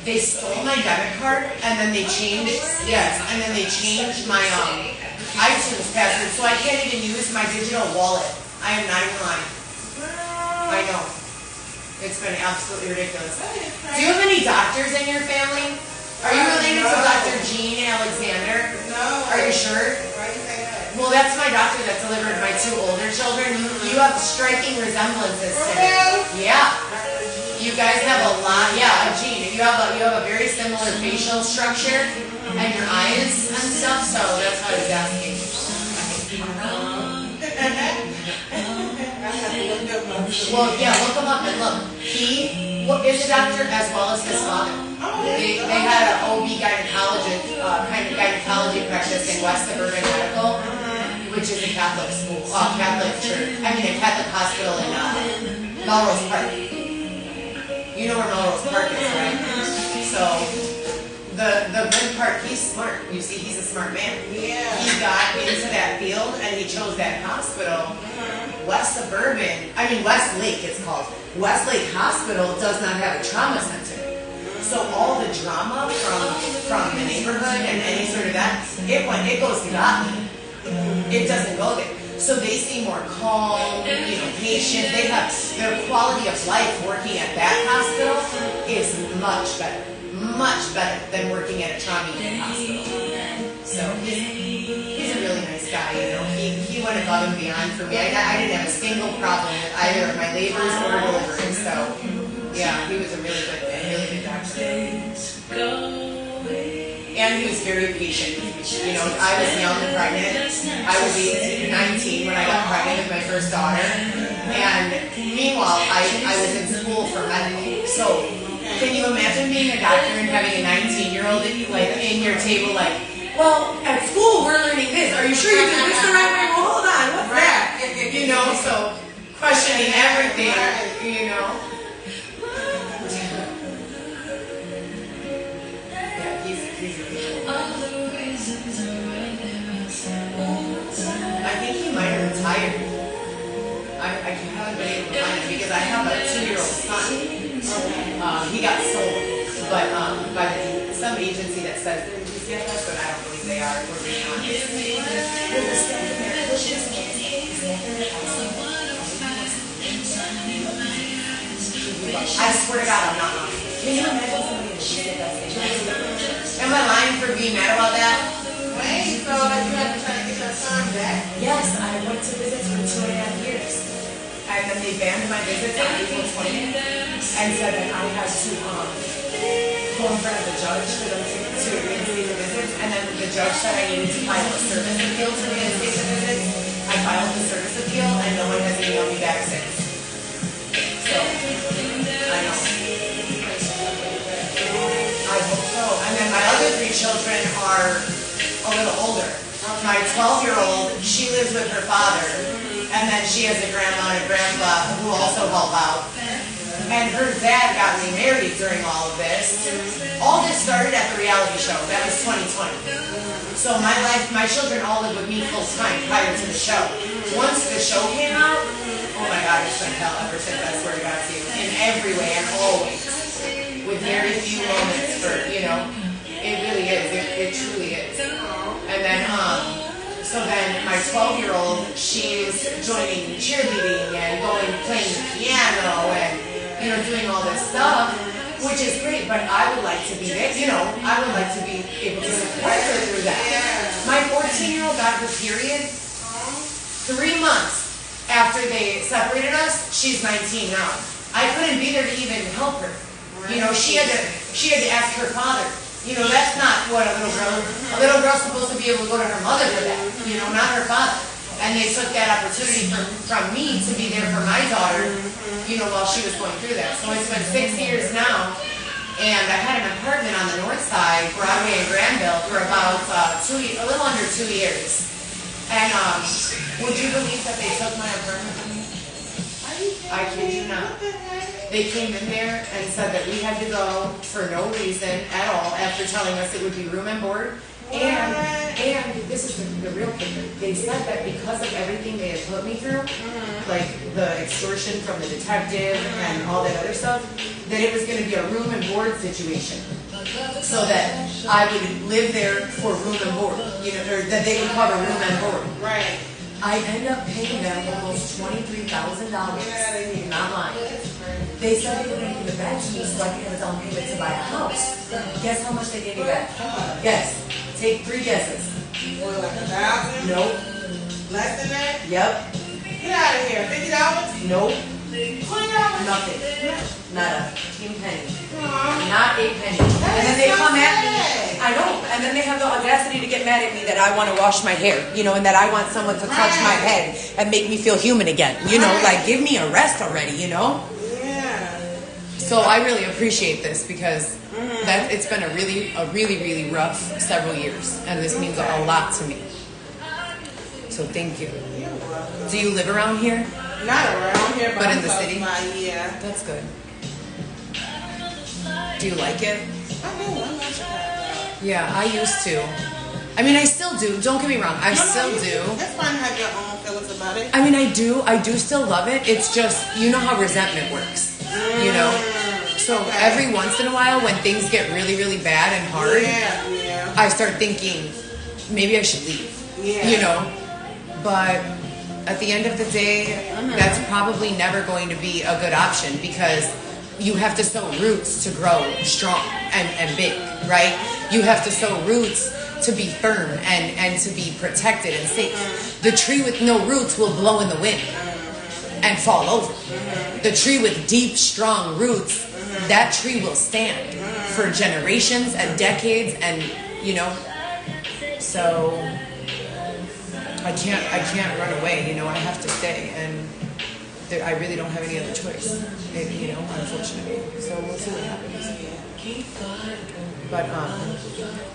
They stole my debit card and then they changed my iTunes password, so I can't even use my digital wallet. I am not even lying. I know. It's been absolutely ridiculous. Do you have any doctors in your family? Are you related to Dr. Jean Alexander? No. Are you sure? Why do you say that? Well, that's my doctor that delivered my 2 older children. You have striking resemblances to him. Yeah. You guys have a lot. Yeah, Jean. You have a very similar facial structure and your eyes and stuff. So that's why I was asking. Well, yeah, look him up and look. He is a doctor as well as his father. They had an OB gynecology practice in West Suburban Medical, which is a Catholic school, Catholic church. A Catholic hospital in Melrose Park. You know where Melrose Park is, right? So the good part, he's smart. You see, he's a smart man. Yeah. He got into that field and he chose that hospital. Westlake it's called. Westlake Hospital does not have a trauma center. So all the drama from the neighborhood and any sort of that, it goes to Gottlieb. It doesn't go there. So they seem more calm, patient. They have their quality of life working at that hospital is much better than working at a trauma unit hospital. So he's a really nice guy. He went above and beyond for me. I didn't have a single problem with either of my labors or deliveries. So yeah, he was a really good doctor. And he was very patient. I was young and pregnant. I was 19 when I got pregnant with my first daughter. And meanwhile, I was in school for medical. So can you imagine being a doctor and having a 19-year-old in your table well, at school we're learning this. Are you sure you did this the right way? Well, hold on. What's that? So questioning everything, I think he might have retired. I haven't been able to find him because I have a 2-year-old son. He got sold, but by some agency that says they're DCFS, but I don't believe they are. We're being honest. I swear to God, I'm not lying. Can you imagine somebody in the DCFS? Am I lying for being mad about that? Wait, so you have to try to get your son back? Yes, I went to visits for 2.5 years. And then they banned my visits on April 20th and said that I had to go in front of the judge for them to reinstate the visits. And then the judge said I needed to file a service appeal to reinstate the visits. I filed the service appeal and no one has emailed me back since. So, I know. I hope so. And then my other 3 children are a little older. My 12-year-old, she lives with her father, and then she has a grandma and a grandpa who also help out. And her dad got remarried during all of this. All this started at the reality show. That was 2020. So my children all lived with me full time prior to the show. Once the show came out, oh my God, it's been hell ever since, I swear to God to you. In every way and always. With very few moments for, it really is. It truly is. And then, so then my 12-year-old, she's joining cheerleading and playing the piano and, doing all this stuff, which is great, but I would like to be there, I would like to be able to support her through that. My 14-year-old got her period 3 months after they separated us. She's 19 now. I couldn't be there to even help her. She had to ask her father. That's not what a little girl's supposed to be able to go to her mother for that, not her father. And they took that opportunity from me to be there for my daughter, while she was going through that. So it's been 6 years now, and I had an apartment on the north side, Broadway and Granville, for about a little under 2 years. And would you believe that they took my apartment from me? I kid you not. They came in there and said that we had to go for no reason at all after telling us it would be room and board. And this is the real kicker. They said that because of everything they had put me through, like the extortion from the detective and all that other stuff, that it was going to be a room and board situation. So that I would live there for room and board, or that they would cover room and board. Right. I ended up paying them almost $23,000. Not lying. They said they were going to give it back to me so I could have a down payment to buy a house. Guess how much they gave me back? Guess. Take 3 guesses. What, like 1,000? Nope. Less than that? Yep. Get out of here. $50? Nope. $20? Nothing. Not a penny. Not a penny. And then they come at me. I know. And then they have the audacity to get mad at me that I want to wash my hair, and that I want someone to touch my head and make me feel human again. Like give me a rest already, Yeah. So I really appreciate this because it's been a really rough several years, and this means a lot to me. So thank you. Do you live around here? Not around here, But in I'm the close city? by, yeah. That's good. Do you like it? I do. I love Chicago. Yeah, I used to. I mean, I still do. Don't get me wrong. I still do. It's fine to have your own feelings about it. I mean, I do still love it. It's just, you know how resentment works, you know? So every once in a while when things get really, really bad and hard, Yeah. I start thinking, maybe I should leave, Yeah. you know? But at the end of the day, that's probably never going to be a good option because you have to sow roots to grow strong and big, right? You have to sow roots to be firm and to be protected and safe. The tree with no roots will blow in the wind and fall over. The tree with deep, strong roots, that tree will stand for generations and decades, and you know. So I can't run away. You know, I have to stay, and I really don't have any other choice. You know, unfortunately. So we'll see what happens. But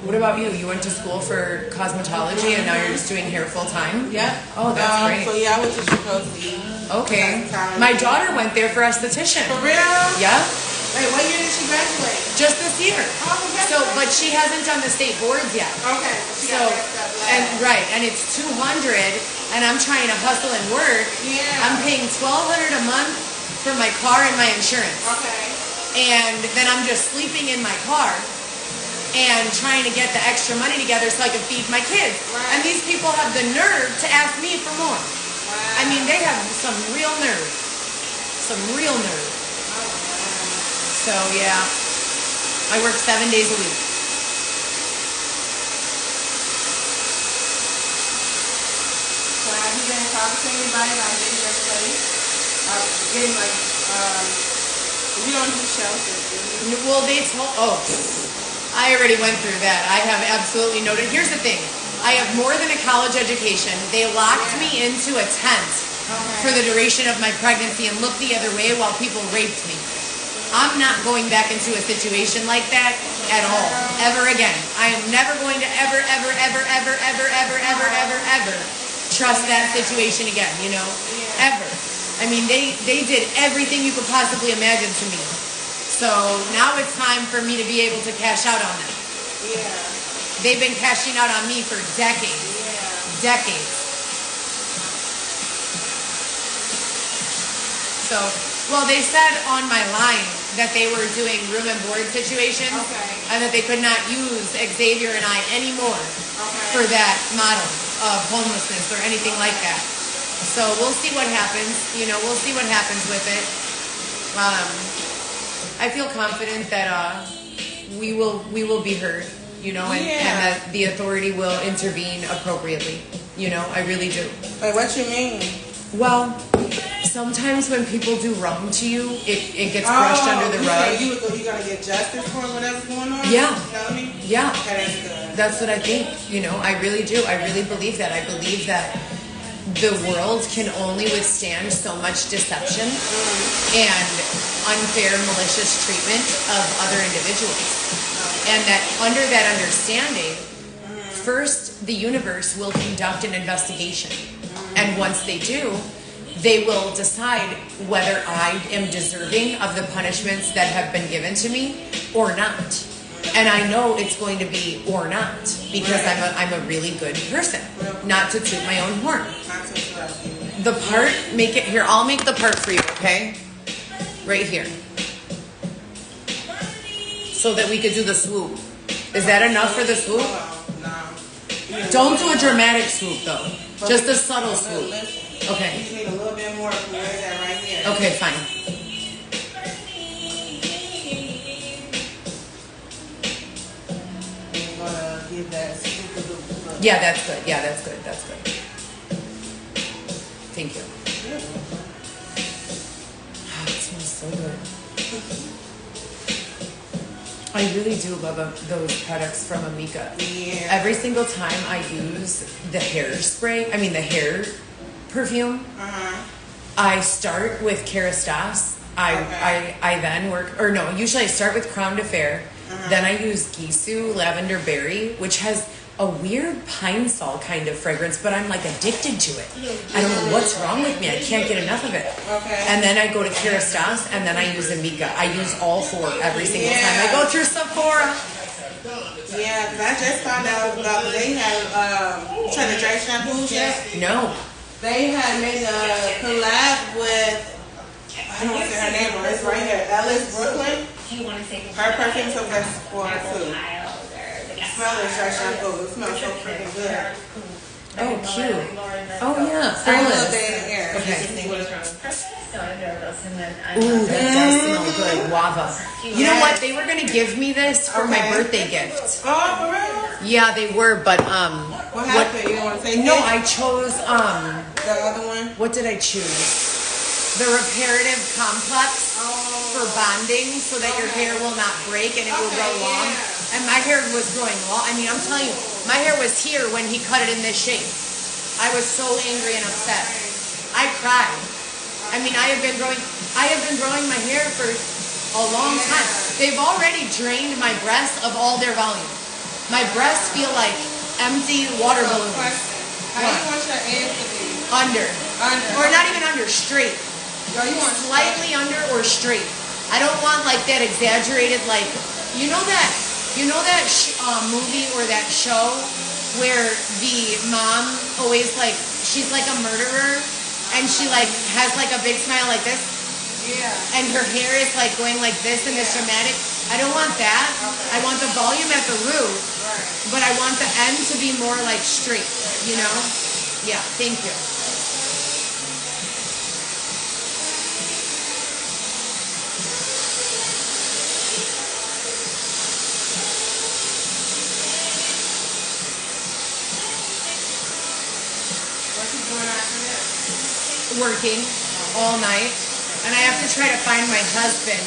what about you? You went to school for cosmetology and now you're just doing hair full time? Yeah. Oh, that's great. So yeah, I went to Chicago. Okay. My daughter went there for esthetician. For real? Yeah. Wait, what year did she graduate? Just this year. Oh, congratulations. So, but she hasn't done the state boards yet. Okay. She So, got that stuff and last. right, and it's 200, and I'm trying to hustle and work. Yeah. I'm paying $1,200 a month for my car and my insurance. Okay. And then I'm just sleeping in my car and trying to get the extra money together so I can feed my kids. Right. And these people have the nerve to ask me for more. Wow. I mean, they have some real nerve. Some real nerve. So, yeah. I work 7 days a week. So have you been talking to anybody about getting your place? Getting like, you don't do shelters, do you? Well, they told, I already went through that. I have absolutely noted. Here's the thing. I have more than a college education. They locked me into a tent for the duration of my pregnancy and looked the other way while people raped me. I'm not going back into a situation like that at all, ever again. I am never going to ever trust that situation again, you know, ever. I mean, they did everything you could possibly imagine to me. So now it's time for me to be able to cash out on them. Yeah. They've been cashing out on me for decades. Yeah. Decades. So, well, they said on my line that they were doing room and board situations. Okay. And that they could not use Xavier and I anymore for that model of homelessness or anything like that. So we'll see what happens. You know, we'll see what happens with it. I feel confident that we will be heard, you know, and that the authority will intervene appropriately. You know, I really do. Wait, what you mean? Well, sometimes when people do wrong to you, it gets brushed under the rug. So you gonna get justice for whatever's going on? Yeah. You know what I mean? Yeah. Okay, that's good. That's what I think. You know, I really do. I really believe that. I believe that the world can only withstand so much deception and unfair, malicious treatment of other individuals. And that under that understanding, first the universe will conduct an investigation. And once they do, they will decide whether I am deserving of the punishments that have been given to me or not. And I know it's going to be or not because I'm a really good person. Not to toot my own horn. The part, make it here. I'll make the part for you, okay? Right here. So that we could do the swoop. Is that enough for the swoop? No. Don't do a dramatic swoop though. Just a subtle swoop. You Okay. just need a little bit more from where it's at right here. Okay, fine. You're gonna give that super. Yeah, that's good. Yeah, that's good. That's good. Thank you. Oh, it smells so good. I really do love those products from Amika. Yeah. Every single time I use the hairspray, the hair perfume, I start with Kerastase. I then usually I start with Crown de Fer. Then I use Gisou Lavender Berry, which has a weird pine sol kind of fragrance, but I'm like addicted to it. I don't know what's wrong with me. I can't get enough of it. Okay. And then I go to Kerastase, and then I use Amika. I use all four every single time I go through Sephora. Yeah, because I just found out about they have trying to dry shampoos yet. No. They had made a collab with, I don't want to say her name, but it's right here, Alice Brooklyn. Her perfume so best for food. Smell this dry shampoo. It smells so freaking good. Oh, cute. Oh, yeah. Spray a little bit in the air. Okay. Okay. Ooh, that does smell good. Guava. You know what? They were going to give me this for my birthday gift. Oh, for real? Yeah, they were, but What happened? You don't want to say no, it? I chose The other one? what did I choose? The reparative complex for bonding so that your hair will not break and it will grow long. And my hair was growing long. I mean, I'm telling you, my hair was here when he cut it in this shape. I was so angry and upset. I cried. I mean, I have been growing my hair for a long time. They've already drained my breasts of all their volume. My breasts feel like empty water balloons. How do you want your ends to be? Under. Under. Or not even under, straight. Girl, you want Slightly under or straight. I don't want like that exaggerated, like, you know that movie or that show where the mom always like, she's like a murderer and she like has like a big smile like this? Yeah. And her hair is like going like this and this dramatic. I don't want that. I want the volume at the root, but I want the end to be more like straight, you know? Yeah, thank you. What you doing after this? Working all night, and I have to try to find my husband.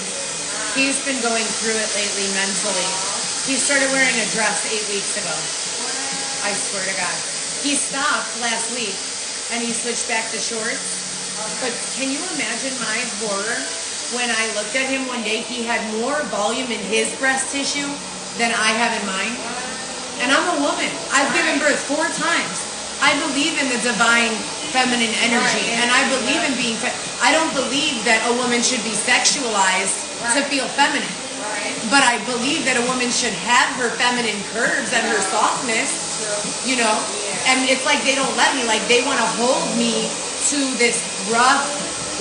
He's been going through it lately mentally. He started wearing a dress 8 weeks ago. I swear to God. He stopped last week and he switched back to shorts. But can you imagine my horror when I looked at him one day? He had more volume in his breast tissue than I have in mine. And I'm a woman. I've given birth 4 times. I believe in the divine feminine energy, and I believe in being I don't believe that a woman should be sexualized to feel feminine. But I believe that a woman should have her feminine curves and her softness, you know? And it's like they don't let me, like they want to hold me to this rough,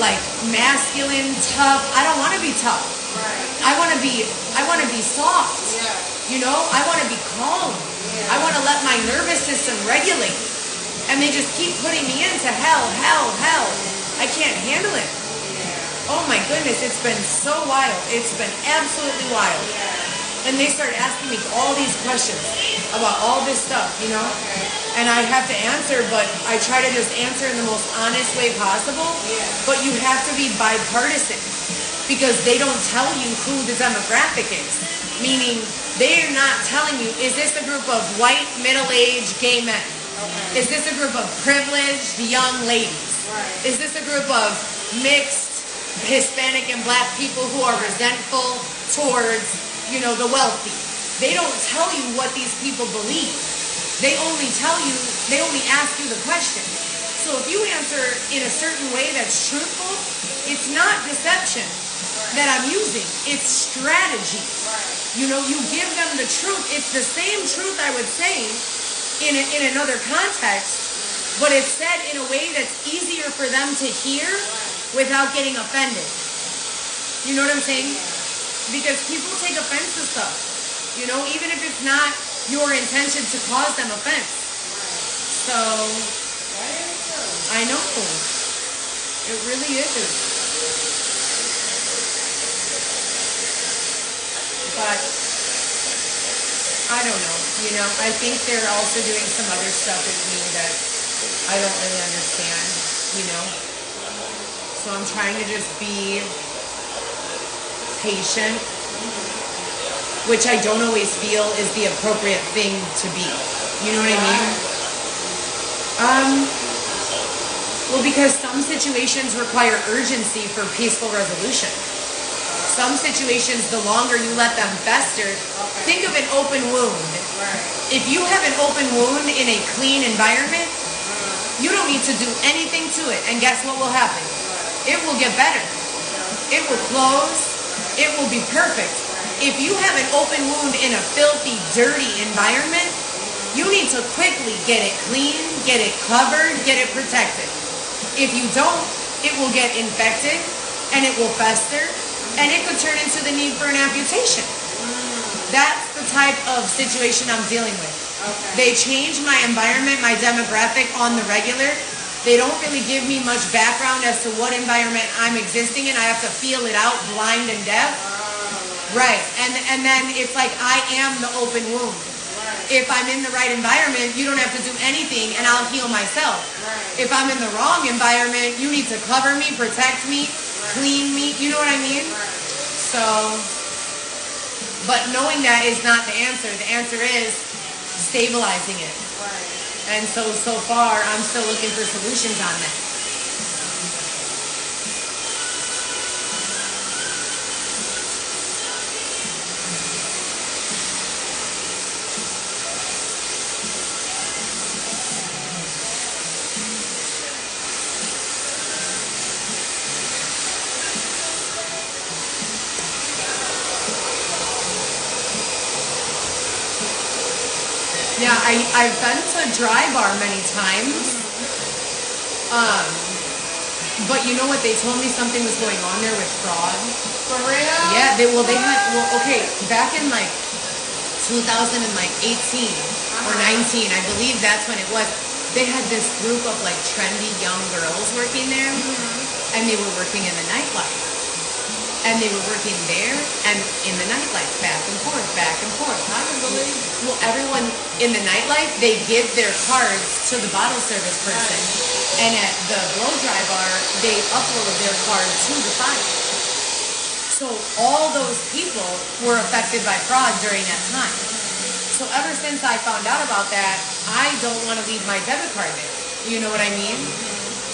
like masculine, tough. I don't want to be tough. I want to be soft. You know, I want to be calm. I want to let my nervous system regulate. And they just keep putting me into hell. I can't handle it. Oh my goodness, it's been so wild. It's been absolutely wild. And they start asking me all these questions about all this stuff, you know? And I have to answer, but I try to just answer in the most honest way possible. But you have to be bipartisan because they don't tell you who the demographic is. Meaning, they're not telling you, is this a group of white, middle-aged, gay men? Is this a group of privileged young ladies? Is this a group of mixed Hispanic and black people who are resentful towards, you know, the wealthy? They don't tell you what these people believe. They only ask you the question. So if you answer in a certain way that's truthful, it's not deception that I'm using. It's strategy. You know, you give them the truth. It's the same truth I would say in another context, but it's said in a way that's easier for them to hear without getting offended. You know what I'm saying? Because people take offense to stuff, you know, even if it's not your intention to cause them offense. So, I know. It really is. But I don't know, you know, I think they're also doing some other stuff with me that I don't really understand, you know. So I'm trying to just be patient, which I don't always feel is the appropriate thing to be. You know what I mean? Well, because some situations require urgency for peaceful resolution. Some situations, the longer you let them fester, think of an open wound. If you have an open wound in a clean environment, you don't need to do anything to it. And guess what will happen? It will get better. It will close. It will be perfect. If you have an open wound in a filthy, dirty environment, you need to quickly get it clean, get it covered, get it protected. If you don't, it will get infected and it will fester and it could turn into the need for an amputation. That's the type of situation I'm dealing with. They change my environment, my demographic on the regular. They don't really give me much background as to what environment I'm existing in. I have to feel it out, blind and deaf. Right. And then it's like I am the open wound. If I'm in the right environment, you don't have to do anything and I'll heal myself. If I'm in the wrong environment, you need to cover me, protect me, clean me. You know what I mean? So, but knowing that is not the answer. The answer is stabilizing it. And so far, I'm still looking for solutions on that. Yeah, I've been to Dry Bar many times. But you know what? They told me something was going on there with fraud. For real? Yeah, back in like 2018 or 19, I believe that's when it was. They had this group of like trendy young girls working there, and they were working in the nightlife. And they were working there and in the nightlife, back and forth, back and forth. I can believe it. Well, everyone in the nightlife, they give their cards to the bottle service person. And at the blow dry bar, they upload their card to the file. So all those people were affected by fraud during that time. So ever since I found out about that, I don't want to leave my debit card there. You know what I mean?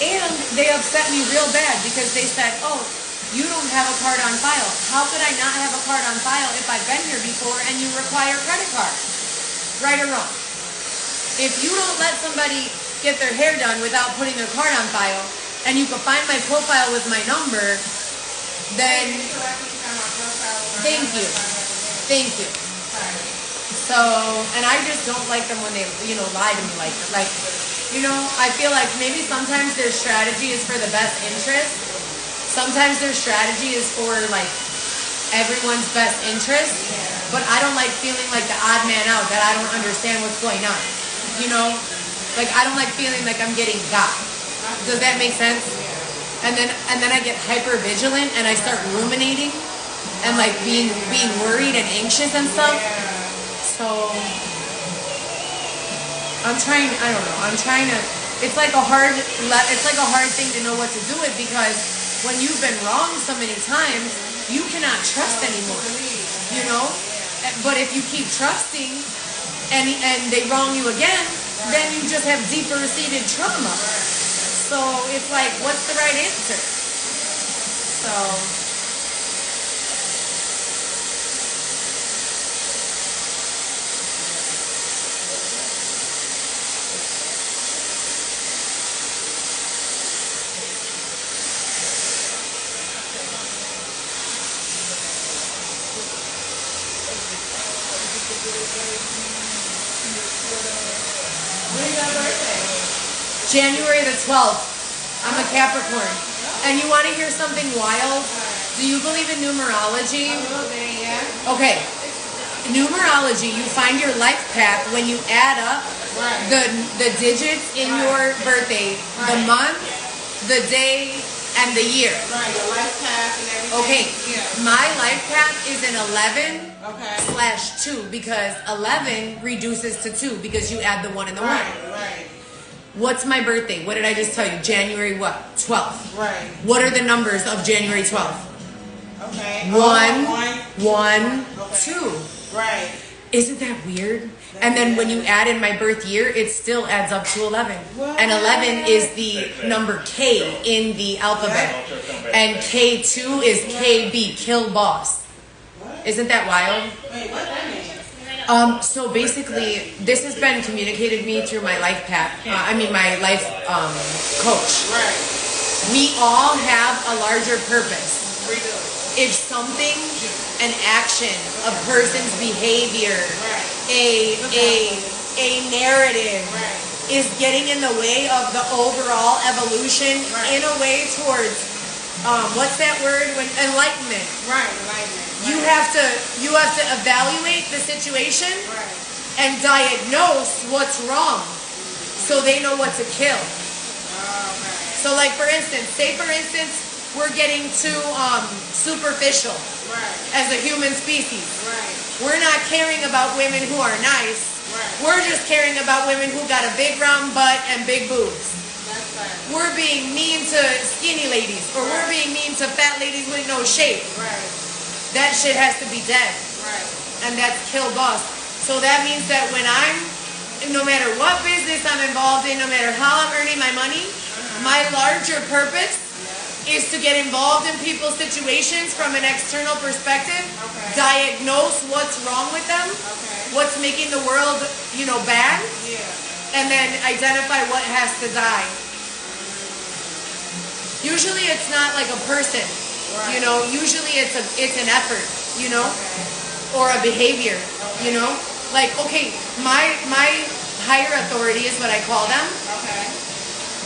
And they upset me real bad because they said, oh, you don't have a card on file. How could I not have a card on file if I've been here before and you require credit card? Right or wrong? If you don't let somebody get their hair done without putting their card on file, and you can find my profile with my number, then thank you. Thank you. So, and I just don't like them when they, lie to me like that. I feel like maybe sometimes their strategy is for the best interest. Sometimes their strategy is for like everyone's best interest, but I don't like feeling like the odd man out, that I don't understand what's going on. I don't like feeling like I'm getting got. Does that make sense? And then I get hyper vigilant and I start ruminating and like being worried and anxious and stuff. So I'm trying to. It's like a hard thing to know what to do with, because when you've been wrong so many times, you cannot trust anymore, But if you keep trusting and they wrong you again, then you just have deeper seated trauma. So it's like, what's the right answer? So January the 12th. I'm a Capricorn. And you want to hear something wild? Do you believe in numerology? Okay. Numerology, you find your life path when you add up the digits in your birthday, the month, the day, and the year. Right, your life path and everything. Okay. Yeah. My life path is an 11/2 because 11 reduces to 2 because you add the 1 and the 1. Right. What's my birthday? What did I just tell you? January what? 12th. Right. What are the numbers of January 12th? Okay. 1, 1, 2. Right. Isn't that weird? And then when you add in my birth year, it still adds up to 11. What? And 11 is the number K in the alphabet. And K2 is KB, kill boss. Isn't that wild? Wait, what that mean? So basically, this has been communicated to me through my life path. My life coach. Right. We all have a larger purpose. We do. If something, an action, a person's behavior, a narrative is getting in the way of the overall evolution in a way towards what's that word? When enlightenment. Right, enlightenment. You have to evaluate the situation and diagnose what's wrong so they know what to kill. So like for instance, we're getting too superficial as a human species. We're not caring about women who are nice. We're just caring about women who got a big round butt and big boobs. We're being mean to skinny ladies, or we're being mean to fat ladies with no shape. That shit has to be dead. And that's kill boss. So that means that when no matter what business I'm involved in, no matter how I'm earning my money, my larger purpose is to get involved in people's situations from an external perspective, diagnose what's wrong with them, what's making the world, bad, and then identify what has to die. Usually it's not like a person, usually it's an effort, or a behavior, like, okay, my higher authority is what I call them.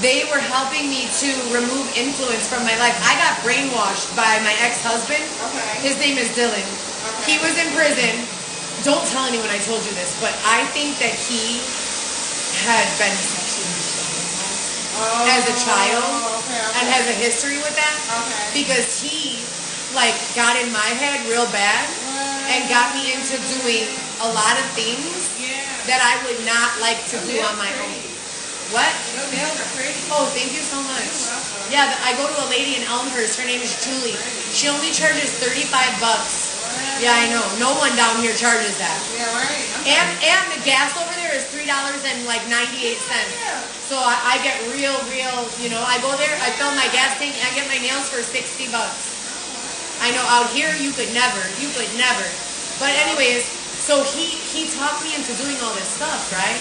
They were helping me to remove influence from my life. I got brainwashed by my ex-husband. His name is Dylan. He was in prison. Don't tell anyone I told you this, but I think that he had been sexually assaulted as a child and has a history with that because he got in my head real bad and got me into doing a lot of things that I would not like to do on my own. What? Oh, thank you so much. Yeah, I go to a lady in Elmhurst. Her name is Julie. She only charges $35. Yeah, I know. No one down here charges that. Yeah, right. And the gas over there is $3.98. So I get real, I go there, I fill my gas tank, I get my nails for $60. I know out here you could never. But anyways, so he talked me into doing all this stuff, right?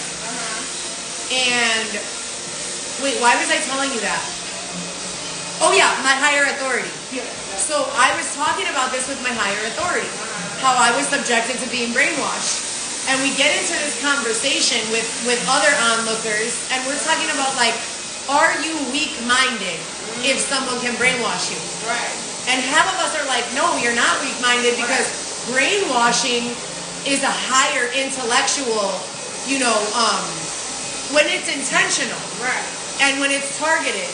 And wait, why was I telling you that? Oh yeah, my higher authority. So I was talking about this with my higher authority, how I was subjected to being brainwashed. And we get into this conversation with other onlookers, and we're talking about are you weak-minded if someone can brainwash you? And half of us are like, no, you're not weak-minded because brainwashing is a higher intellectual, when it's intentional, and when it's targeted,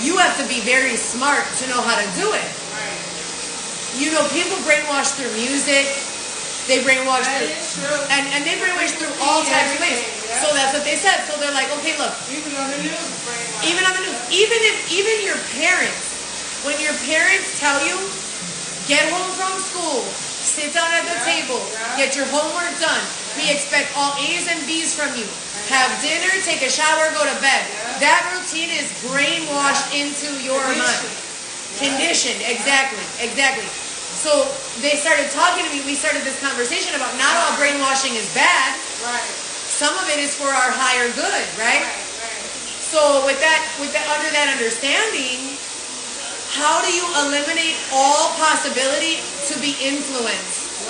you have to be very smart to know how to do it. People brainwash through music, they brainwash through, and they brainwash through all types of ways. So that's what they said. So they're like, okay, look, Even on the news, even your parents, when your parents tell you, get home from school, sit down at the table, get your homework done, we expect all A's and B's from you. Have dinner, take a shower, go to bed. That routine is brainwashed into your mind. Conditioned, exactly. So they started talking to me. We started this conversation about not all brainwashing is bad. Some of it is for our higher good, right? So with that, under that understanding, how do you eliminate all possibility to be influenced?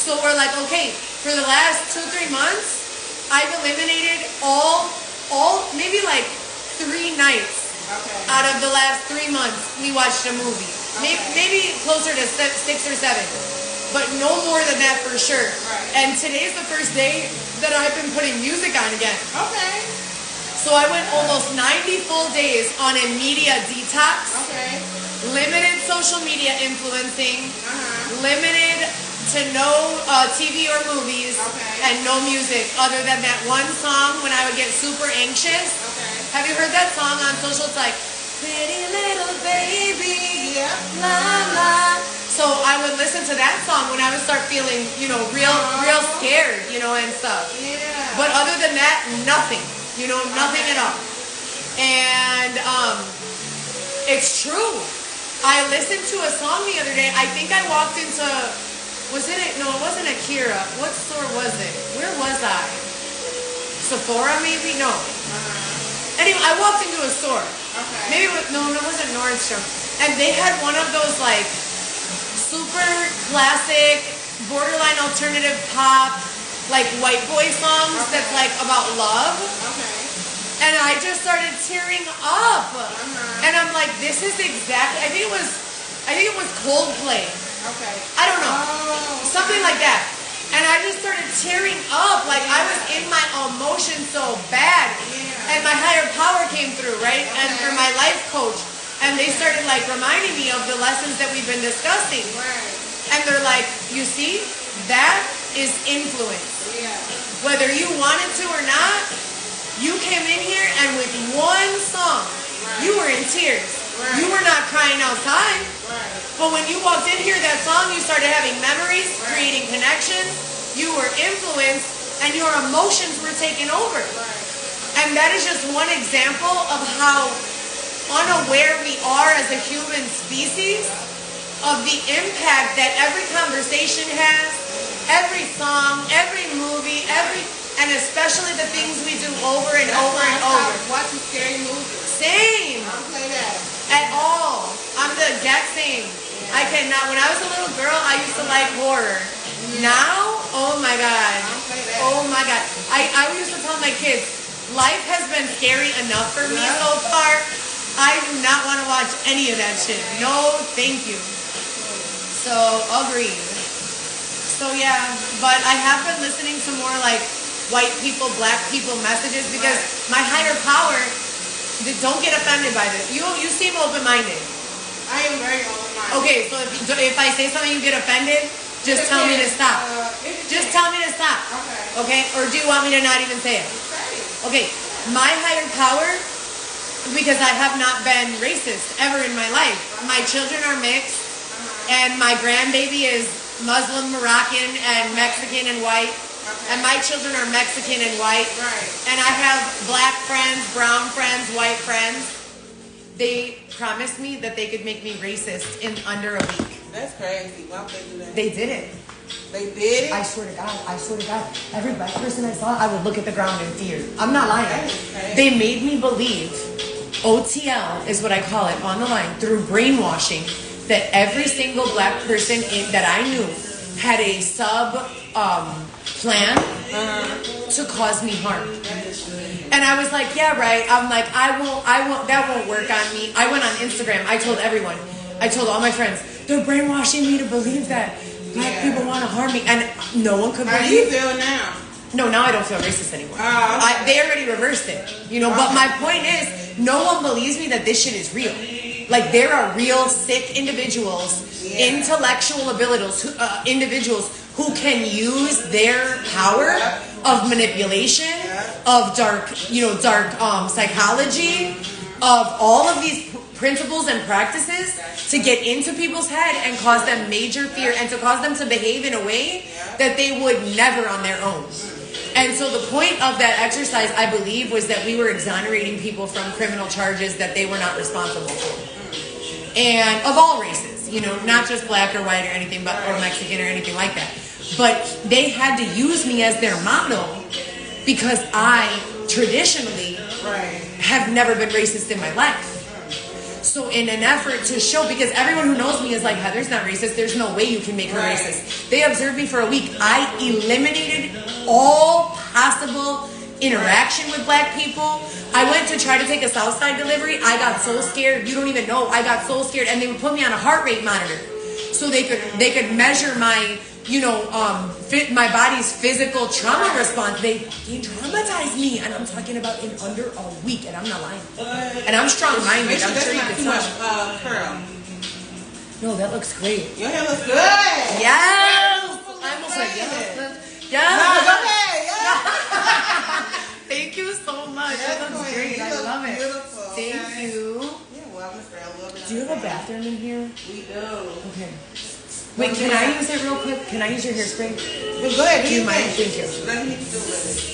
So we're like, okay, for the last 2-3 months, I've eliminated all maybe 3 nights out of the last 3 months we watched a movie. Maybe closer to 6 or 7, but no more than that for sure. And today's the first day that I've been putting music on again. So I went almost 90 full days on a media detox, limited social media influencing, limited to no TV or movies, and no music other than that one song when I would get super anxious. Have you heard that song on social? It's pretty little baby, la la. So I would listen listen to that song when I would start feeling, you know, real scared, you know, and stuff. Yeah. But other than that, nothing. You know, nothing at all. And it's true. I listened to a song the other day. I think I walked into, no, it wasn't Akira. What store was it? Where was I? Sephora maybe? No. Anyway, I walked into a store. Okay. Maybe it was, no, it wasn't Nordstrom. And they had one of those like super classic, borderline alternative pop, like white boy songs that's like about love. Okay. And I just started tearing up. And I'm like, this is exactly, I think it was Coldplay. Okay. I don't know. Oh, Something like that. And I just started tearing up. Like I was in my emotions so bad. And my higher power came through, right? And for my life coach. And they started like reminding me of the lessons that we've been discussing. Right. And they're like, you see, that is influence. Yeah. Whether you wanted to or not, you came in here and with one song, you were in tears. Right. You were not crying outside. Right. But when you walked in here, that song, you started having memories, creating connections, you were influenced, and your emotions were taken over. Right. And that is just one example of how unaware we are as a human species of the impact that every conversation has, every song, every movie, and especially the things we do over and over and over. Watching scary movies. Same. I don't play that. At all. I'm the exact same. I cannot. When I was a little girl, I used to like horror. Now, oh my God. Oh my God. I used to tell my kids, life has been scary enough for me so far. I do not want to watch any of that shit. No, thank you. So, agreed. So yeah, but I have been listening to more like white people, black people messages because my higher power, don't get offended by this. You seem open-minded. I am very open-minded. Okay, so if I say something you get offended, just tell me to stop. Just tell me to stop. Okay? Or do you want me to not even say it? Okay, my higher power, because I have not been racist ever in my life. My children are mixed, and my grandbaby is Muslim, Moroccan, and Mexican and white. And my children are Mexican and white. Right. And I have black friends, brown friends, white friends. They promised me that they could make me racist in under a week. That's crazy. Why would they do that? They did it. They did it? I swear to God. Every black person I saw, I would look at the ground in fear. I'm not lying. They made me believe, OTL is what I call it, on the line, through brainwashing, that every single black person that I knew had a plan to cause me harm. And I was like, yeah, right. I'm like, I won't, that won't work on me. I went on Instagram. I told everyone. I told all my friends, they're brainwashing me to believe that black people want to harm me. And no one could believe. How do you feel now? No, now I don't feel racist anymore. Okay. They already reversed it. You know, but my point is, no one believes me that this shit is real. Like, there are real sick individuals, intellectual individuals who can use their power of manipulation, of dark psychology, of all of these principles and practices to get into people's head and cause them major fear and to cause them to behave in a way that they would never on their own. And so the point of that exercise, I believe, was that we were exonerating people from criminal charges that they were not responsible for. And of all races, you know, not just black or white or anything, but or Mexican or anything like that. But they had to use me as their model because I traditionally have never been racist in my life. So in an effort to show, because everyone who knows me is like, Heather's not racist, there's no way you can make her racist. They observed me for a week. I eliminated all possible interaction with black people. I went to try to take a Southside delivery. I got so scared, you don't even know. I got so scared, and they would put me on a heart rate monitor so they could measure my, my body's physical trauma response. They traumatized me, and I'm talking about in under a week, and I'm not lying. And I'm strong-minded. I'm sure you can tell. Curl. No, that looks great. Your hair looks good. Yes. I almost like yes. Yes. No, go ahead. Thank you so much. That looks great. I love it. Beautiful. Thank you. You're welcome, girl. Do you have a bathroom in here? We do. Okay. Wait, can I use it real quick? Can I use your hairspray? Well, go ahead. Do you mind? Thank you. Let me do it.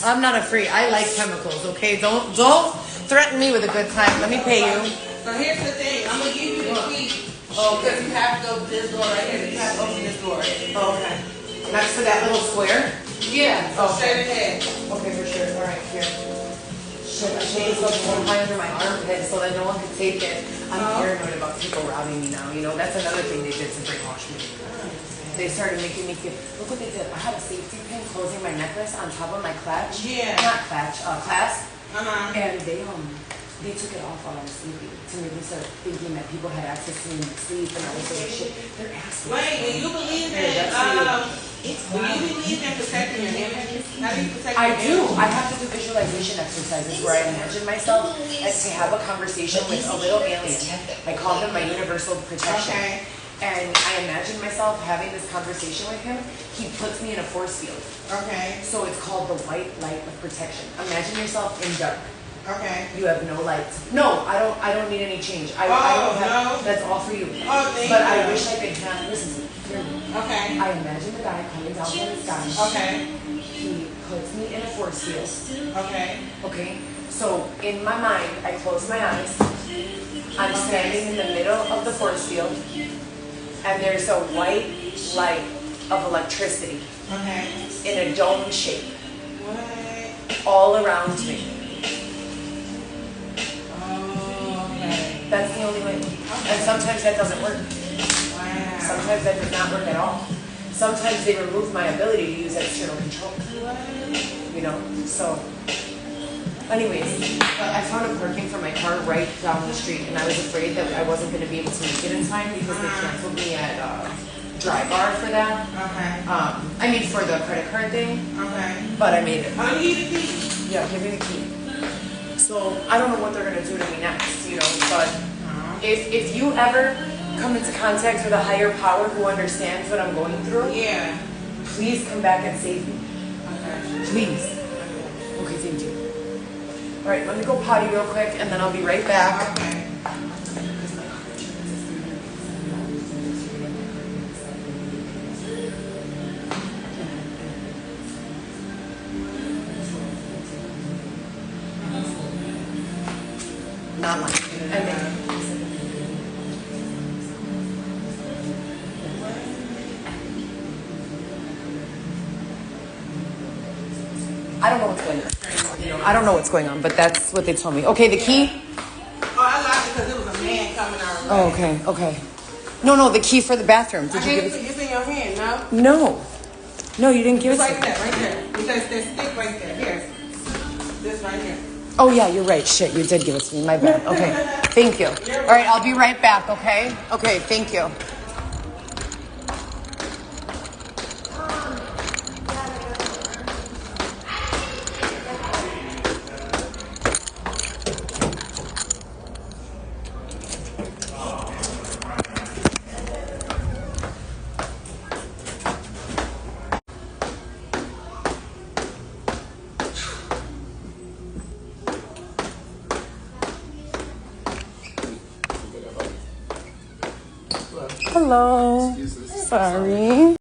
I'm not a freak. I like chemicals, okay? Don't threaten me with a good time. Let me pay you. So here's the thing. I'm gonna give you the key. Oh, because you have to go to this door right here. You have to open this door. Oh, okay. Next to that little square? Yeah. Oh, Straight ahead. Okay, for sure. All right, here. Shit, I changed this up so high under my armpit so that no one could take it. I'm paranoid about people robbing me now. You know, that's another thing they did to brainwash me. They started making me feel, look what they did. I had a safety pin closing my necklace on top of my clutch. Yeah. Not clutch, clasp. Uh-huh. And they took it off while I was sleeping to make me start thinking that people had access to me in my sleep and all this other shit. They're assholes. Wait, do you believe Hey, that, that's do you believe in protecting your image? How do you protect I your do. image? I have to do visualization exercises where I imagine myself as to have a conversation with a little alien. I call him my universal protection. Okay. And I imagine myself having this conversation with him. He puts me in a force field. Okay. So it's called the white light of protection. Imagine yourself in dark. Okay. You have no lights. No, I don't need any change. I don't have, no. that's all for you. Oh, thank but you. I wish I could have, listen to me, hear me. Okay. I imagine the guy coming down from the sky. Okay. He puts me in a force field. Okay. Okay? So in my mind, I close my eyes. I'm standing in the middle of the force field. And there's a white light of electricity Okay. in a dome shape What? all around me. Oh, okay. That's the only way. And sometimes that doesn't work. Wow. Sometimes that does not work at all. Sometimes they remove my ability to use external control. You know? So, anyways, I found a parking for my car right down the street, and I was afraid that I wasn't going to be able to make it in time because they canceled me at Dry Bar for that. Okay. I mean, for the credit card thing, Okay. but I made it. I need the key. Yeah, give me the key. So, I don't know what they're going to do to me next, you know, but if you ever come into contact with a higher power who understands what I'm going through, Yeah. please come back and save me. Okay. Please. Okay, thank you. All right, let me go potty real quick, and then I'll be right back. Okay. Not mine. And then, I don't know what's going on. You know, I don't know what's going on, but that's what they told me. Okay, the key? Oh, I lied because it was a man coming our way. Oh, okay, okay. No, the key for the bathroom. Did I you gave give it it? to you. It's in your hand, no? No. No, you didn't give it It's to like me. that, right there. Because there's stick right there. Here. This right here. Oh, yeah, you're right. Shit, you did give it to me. My bad. Okay, thank you. All right, I'll be right back, okay? Okay, thank you. Hello. Sorry.